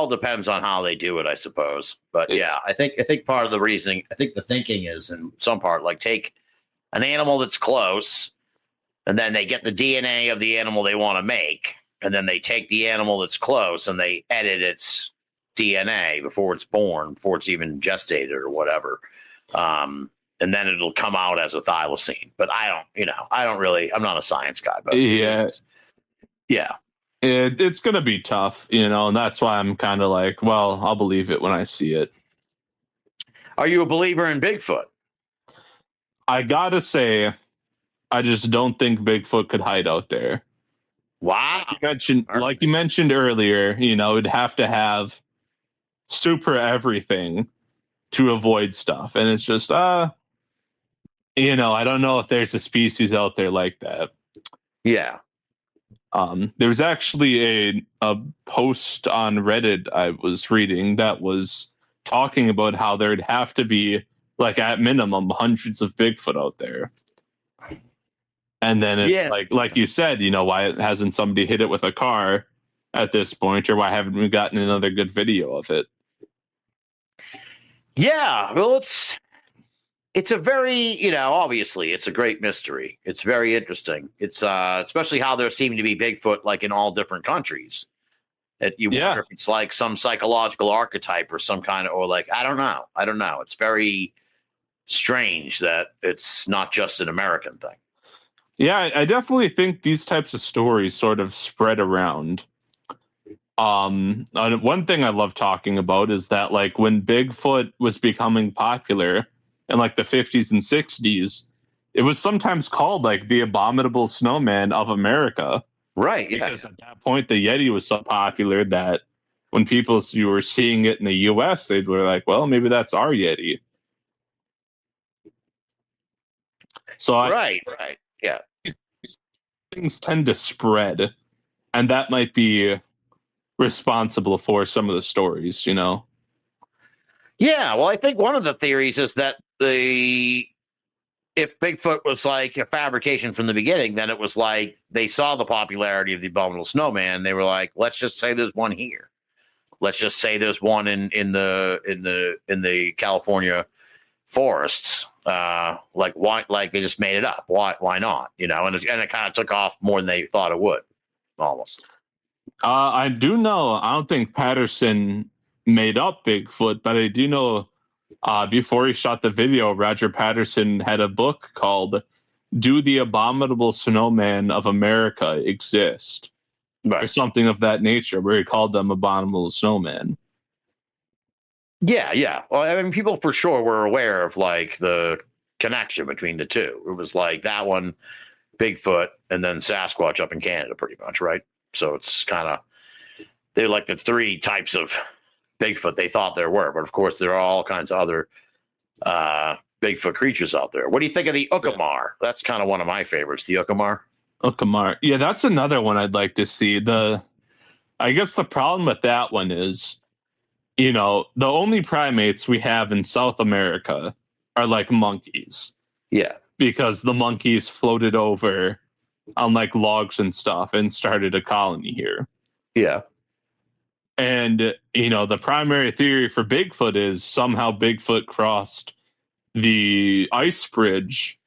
depends on how they do it, I suppose. But yeah, I think part of the reasoning, I think the thinking is in some part like take an animal that's close, and then they get the DNA of the animal they want to make, and then they take the animal that's close and they edit its DNA before it's born, before it's even gestated or whatever. And then it'll come out as a thylacine. But I'm not a science guy, but Yeah, yeah. it's gonna be tough, and that's why I'm kind of like, well, I'll believe it when I see it. Are you a believer in Bigfoot? I gotta say, I just don't think Bigfoot could hide out there. Wow. Like you mentioned earlier, it'd have to have super everything to avoid stuff, and it's just, I don't know if there's a species out there like that. Yeah. There was actually a post on Reddit I was reading that was talking about how there'd have to be, like, at minimum, hundreds of Bigfoot out there. And then it's like you said, why hasn't somebody hit it with a car at this point, or why haven't we gotten another good video of it? Yeah. Well, it's a very, obviously it's a great mystery. It's very interesting. It's especially how there seem to be Bigfoot like in all different countries. That you wonder if it's like some psychological archetype or some kind of, or like, I don't know. It's very strange that it's not just an American thing. Yeah, I definitely think these types of stories sort of spread around. One thing I love talking about is that, like, when Bigfoot was becoming popular in like the 50s and 60s, it was sometimes called like the abominable snowman of America. Right. Because at that point, the Yeti was so popular that when you were seeing it in the US, they were like, well, maybe that's our Yeti. So right. Yeah. Things tend to spread, and that might be responsible for some of the stories, Yeah, well, I think one of the theories is that the if Bigfoot was like a fabrication from the beginning, then it was like they saw the popularity of the abominable snowman. They were like, let's just say there's one here. Let's just say there's one in the California forests. Like why? Like they just made it up. Why not? You know, and it kind of took off more than they thought it would, almost. I do know. I don't think Patterson made up Bigfoot, but I do know. Before he shot the video, Roger Patterson had a book called "Do the Abominable Snowman of America Exist?" or something of that nature, where he called them abominable snowman. Yeah, yeah. Well, I mean, people for sure were aware of like the connection between the two. It was like that one, Bigfoot, and then Sasquatch up in Canada, pretty much, right? So it's kind of they're like the three types of Bigfoot they thought there were, but of course there are all kinds of other Bigfoot creatures out there. What do you think of the Uckamar? That's kind of one of my favorites, the Uckamar. Uckamar, yeah, that's another one I'd like to see. I guess the problem with that one is, you know, the only primates we have in South America are like monkeys. Yeah, because the monkeys floated over on like logs and stuff and started a colony here. Yeah. And, you know, the primary theory for Bigfoot is somehow Bigfoot crossed the ice bridge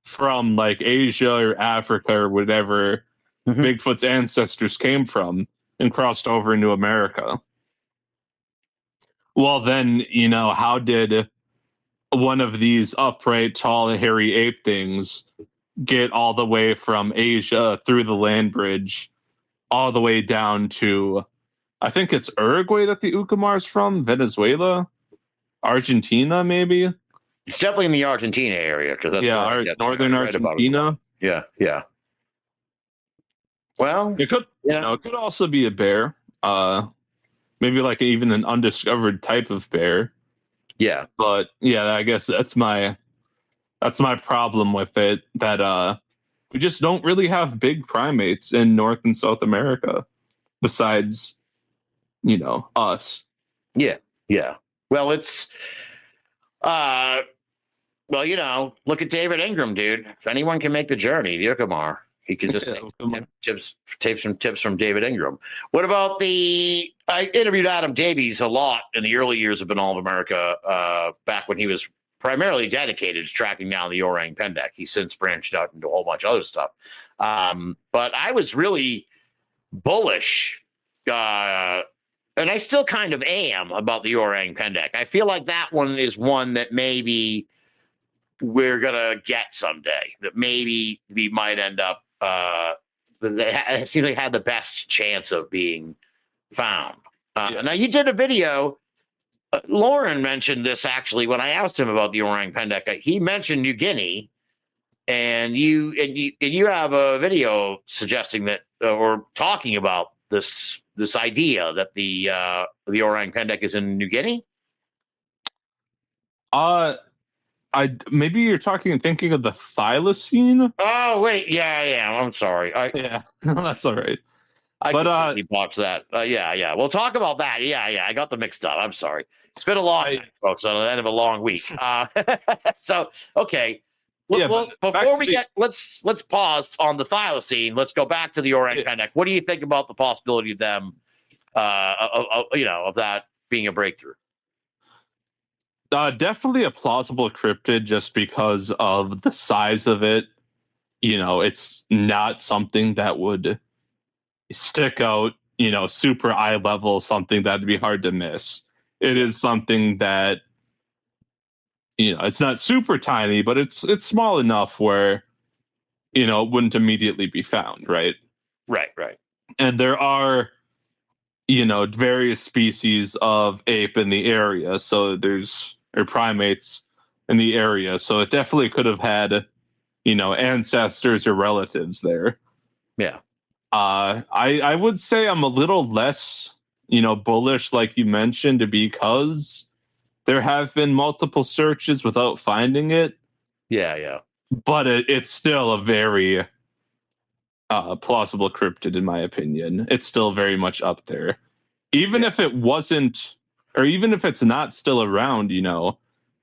from like Asia or Africa or whatever Bigfoot's ancestors came from and crossed over into America. Well, then, you know, how did one of these upright, tall, hairy ape things get all the way from Asia through the land bridge all the way down to, I think it's Uruguay that the Uckamar is from, Venezuela, Argentina, maybe? It's definitely in the Argentina area because that's northern Argentina. Yeah, yeah. Well, it could, it could also be a bear. Maybe like even an undiscovered type of bear. Yeah, but yeah, I guess that's my problem with it. That we just don't really have big primates in North and South America, besides, you know, us. Yeah, yeah. Well, it's well, you know, look at David Ingram, dude. If anyone can make the journey, the Uckamar, he can just take some tips from David Ingram. What about I interviewed Adam Davies a lot in the early years of Binnall of America, back when he was primarily dedicated to tracking down the orang pendek. He's since branched out into a whole bunch of other stuff. But I was really bullish, and I still kind of am, about the orang pendek. I feel like that one is one that maybe we're gonna get someday, that maybe we might end up it seems like had the best chance of being found. Now you did a video, Lauren mentioned this actually when I asked him about the orang pendek. He mentioned New Guinea, and you have a video suggesting that or talking about this idea that the orang pendek is in New Guinea. Maybe you're thinking of the thylacine. Oh wait, yeah. I'm sorry. Yeah, that's all right. I completely botched that. Yeah. We'll talk about that. Yeah. I got them mixed up. I'm sorry. It's been a long night, folks. On the end of a long week. So okay. Well, before we let's pause on the thylacine. Let's go back to the orang pendek. What do you think about the possibility of them, of that being a breakthrough? Definitely a plausible cryptid, just because of the size of it. You know, it's not something that would stick out, you know, super eye level, something that'd be hard to miss. It is something that, you know, it's not super tiny, but it's small enough where, you know, it wouldn't immediately be found, right? Right. And there are, you know, various species of ape in the area, so or primates in the area, so it definitely could have had, you know, ancestors or relatives there. Yeah. I would say I'm a little less, you know, bullish, like you mentioned, because there have been multiple searches without finding it. Yeah. But it's still a very plausible cryptid, in my opinion. It's still very much up there. Even if it wasn't, or even if it's not still around, you know,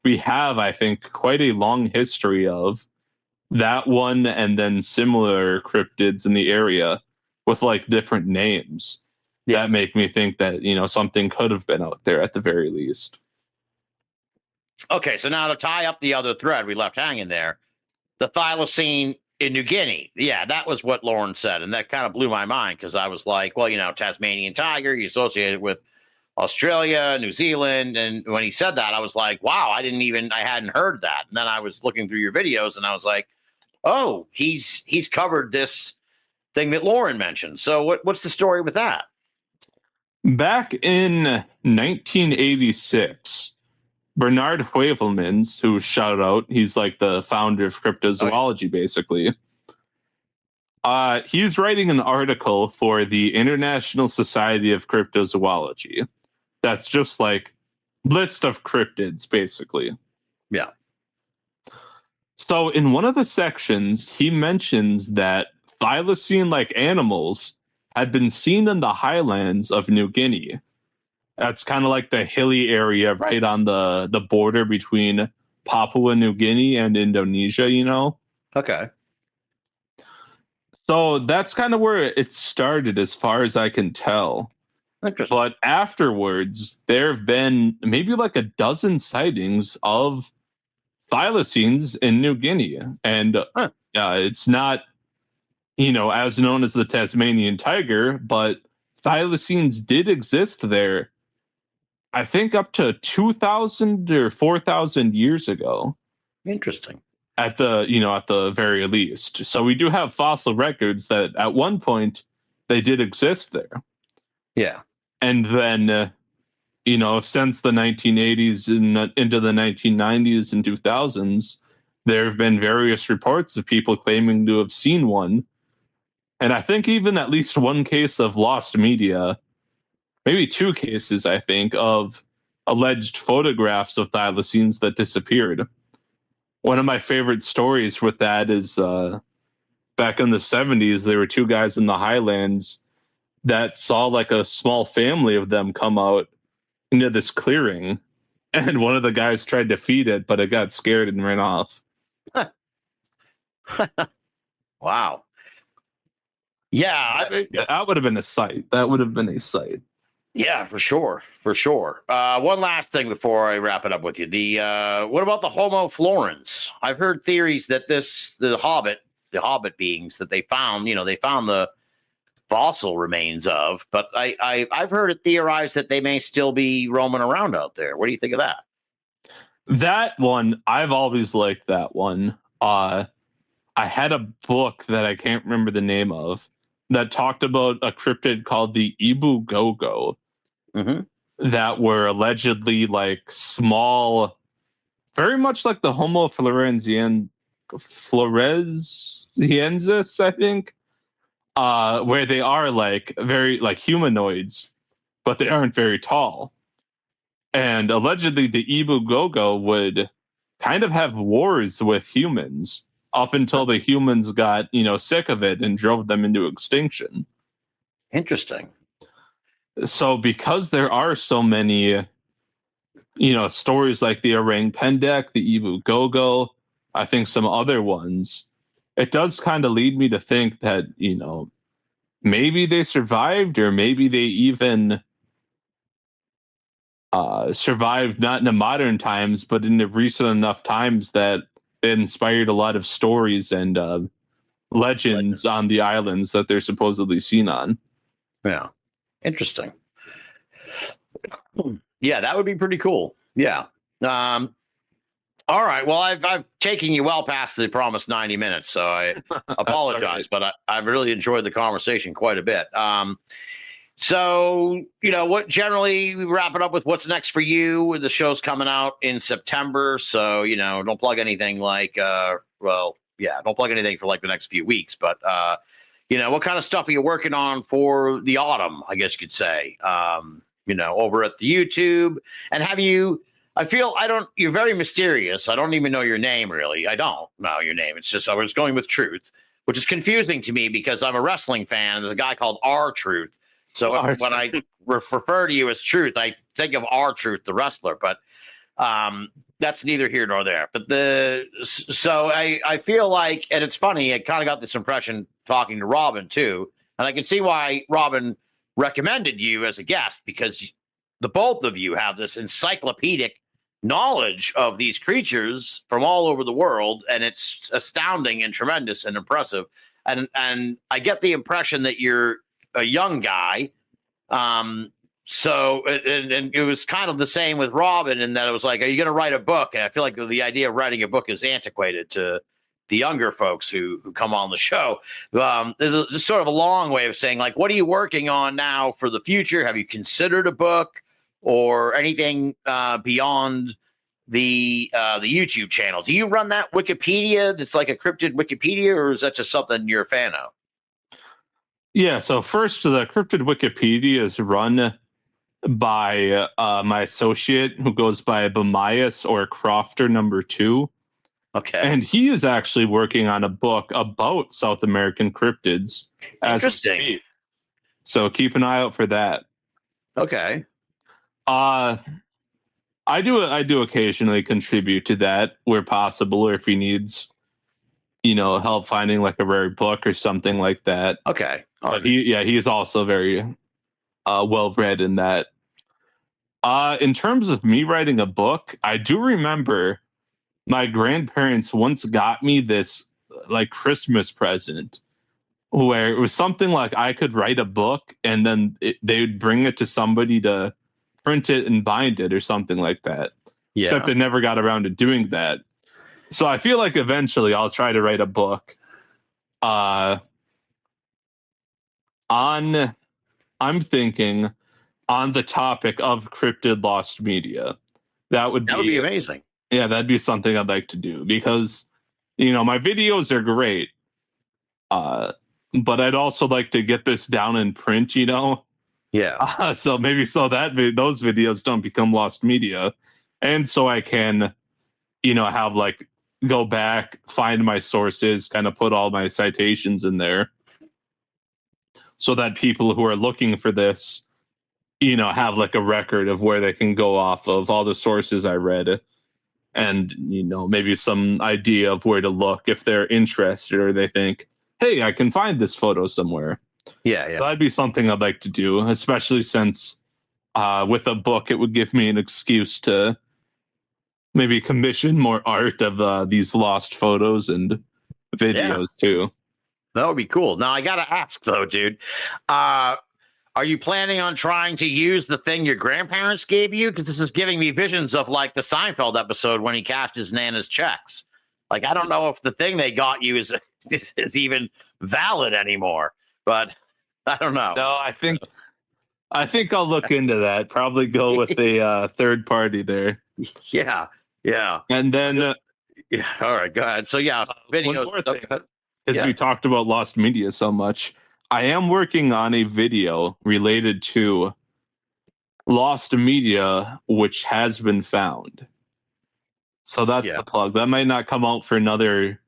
we have, I think, quite a long history of that one and then similar cryptids in the area with like different names that make me think that, something could have been out there at the very least. Okay, so now to tie up the other thread we left hanging there, the thylacine in New Guinea. Yeah, that was what Lauren said, and that kind of blew my mind because I was like, well, Tasmanian tiger, you associate it with Australia, New Zealand, and when he said that, I was like, wow, I hadn't heard that. And then I was looking through your videos, and I was like, oh, he's covered this thing that Lauren mentioned. So what's the story with that? Back in 1986, Bernard Heuvelmans, who shout out, he's like the founder of cryptozoology, basically. He's writing an article for the International Society of Cryptozoology. That's just like list of cryptids, basically. Yeah. So in one of the sections, he mentions that thylacine-like animals had been seen in the highlands of New Guinea. That's kind of like the hilly area right on the border between Papua New Guinea and Indonesia, Okay. So that's kind of where it started, as far as I can tell. Interesting. But afterwards, there have been maybe like a dozen sightings of thylacines in New Guinea. And it's not, as known as the Tasmanian tiger, but thylacines did exist there, I think up to 2,000 or 4,000 years ago. Interesting. At the very least. So we do have fossil records that at one point they did exist there. Yeah. And then, since the 1980s and into the 1990s and 2000s, there have been various reports of people claiming to have seen one. And I think even at least one case of lost media, maybe two cases, I think, of alleged photographs of thylacines that disappeared. One of my favorite stories with that is back in the 70s, there were two guys in the highlands that saw like a small family of them come out into this clearing. And one of the guys tried to feed it, but it got scared and ran off. Wow. Yeah. That would have been a sight. That would have been a sight. Yeah, for sure. For sure. One last thing before I wrap it up with you. What about the Homo florens? I've heard theories that the Hobbit beings that they found the fossil remains of, but I've heard it theorized that they may still be roaming around out there. What do you think of that? That one, I've always liked that one. I had a book that I can't remember the name of that talked about a cryptid called the Ibu Gogo. Mm-hmm. That were allegedly like small, very much like the Homo florenziensis, I think, where they are like very like humanoids, but they aren't very tall. And allegedly, the Ibu Gogo would kind of have wars with humans up until the humans got sick of it and drove them into extinction. Interesting. So because there are so many, stories like the Orang Pendek, the Ibu Gogo, I think some other ones, it does kind of lead me to think that, maybe they survived, or maybe they even survived not in the modern times, but in the recent enough times that it inspired a lot of stories and legends on the islands that they're supposedly seen on. Yeah. Interesting. Yeah, that would be pretty cool. Yeah. All right. Well, I've taken you well past the promised 90 minutes, so I apologize, but I've really enjoyed the conversation quite a bit. So, what generally we wrap it up with what's next for you. The show's coming out in September, so, don't plug anything like, don't plug anything for like the next few weeks, but, what kind of stuff are you working on for the autumn, I guess you could say, over at the YouTube? And you're very mysterious. I don't even know your name, really. I don't know your name. It's just, I was going with Truth, which is confusing to me because I'm a wrestling fan. There's a guy called R-Truth. So when I refer to you as Truth, I think of R-Truth, the wrestler. But that's neither here nor there. But so I feel like, and it's funny, I kind of got this impression talking to Robin too, and I can see why Robin recommended you as a guest, because the both of you have this encyclopedic knowledge of these creatures from all over the world, and it's astounding and tremendous and impressive. And I get the impression that you're a young guy. So and it was kind of the same with Robin, in that it was like, are you going to write a book? And I feel like the idea of writing a book is antiquated to the younger folks who come on the show. There's just sort of a long way of saying, like, what are you working on now for the future? Have you considered a book or anything beyond the YouTube channel? Do you run that Wikipedia that's like a cryptid Wikipedia, or is that just something you're a fan of? Yeah, so first, the Cryptid Wikipedia is run by my associate, who goes by Bamias or Crofter number 2. Okay. And he is actually working on a book about South American cryptids as we Interesting. speak. So keep an eye out for that. Okay. I do occasionally contribute to that where possible, or if he needs, help finding like a rare book or something like that. Okay. But he is also very well read in that. In terms of me writing a book, I do remember my grandparents once got me this like Christmas present where it was something like I could write a book, and then they would bring it to somebody to print it and bind it or something like that. Yeah. Except they never got around to doing that. So I feel like eventually I'll try to write a book I'm thinking on the topic of cryptid lost media. That would be amazing. Yeah, that'd be something I'd like to do, because my videos are great. But I'd also like to get this down in print, Yeah. so maybe those videos don't become lost media, and so I can have like go back, find my sources, kind of put all my citations in there, so that people who are looking for this have like a record of where they can go off of all the sources I read, and maybe some idea of where to look if they're interested, or they think, hey, I can find this photo somewhere. Yeah. So that'd be something I'd like to do, especially since with a book, it would give me an excuse to maybe commission more art of these lost photos and videos too. That would be cool. Now, I got to ask, though, dude, are you planning on trying to use the thing your grandparents gave you? Because this is giving me visions of like the Seinfeld episode when he cashed his Nana's checks. Like, I don't know if the thing they got you is even valid anymore, but I don't know. No, I think I'll look into that. Probably go with a third party there. Yeah. And then yeah. All right, go ahead. So yeah, videos. One more thing, because we talked about lost media so much, I am working on a video related to lost media which has been found. So that's the plug. That might not come out for another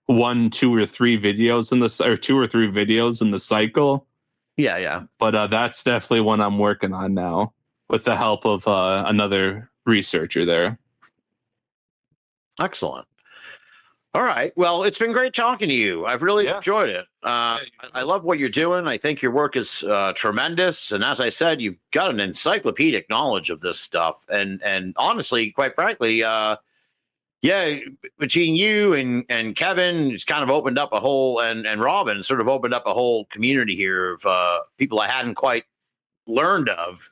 1, 2, or 3 videos or 2 or 3 videos in the cycle. Yeah. But that's definitely one I'm working on now with the help of another researcher there. Excellent. All right. Well, it's been great talking to you. I've really enjoyed it. I love what you're doing. I think your work is tremendous. And as I said, you've got an encyclopedic knowledge of this stuff. And honestly, quite frankly, between you and Kevin, it's kind of opened up a whole, and Robin sort of opened up a whole community here of people I hadn't quite learned of,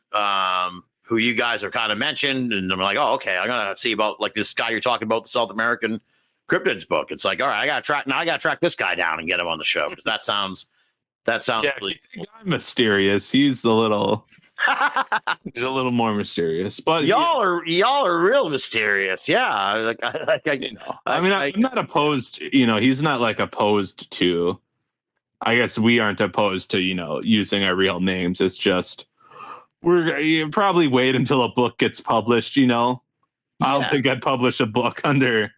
who you guys have kind of mentioned. And I'm like, oh, okay, I'm going to see about like this guy you're talking about, the South American Cryptids book. It's like, all right, I got to track this guy down and get him on the show, because that sounds really cool. I'm mysterious. He's a little more mysterious, but y'all are real mysterious. Yeah. I'm not opposed. He's not like opposed to, I guess we aren't opposed to, using our real names. It's just, we're probably wait until a book gets published. I don't think I'd publish a book under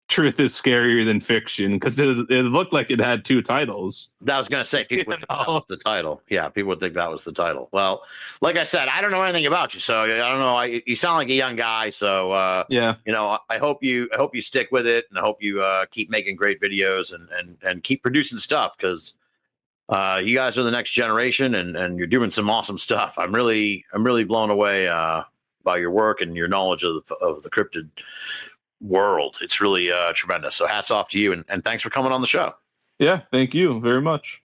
truth is scarier than fiction, because it looked like it had 2 titles. I was going to say, people would think that was the title. Yeah, people would think that was the title. Well, like I said, I don't know anything about you, so I don't know. You sound like a young guy, so Yeah. you know, I hope you stick with it, and I hope you keep making great videos and keep producing stuff, because you guys are the next generation, and you're doing some awesome stuff. I'm really blown away by your work and your knowledge of the cryptid world. It's really tremendous. So hats off to you, and thanks for coming on the show. Yeah, thank you very much.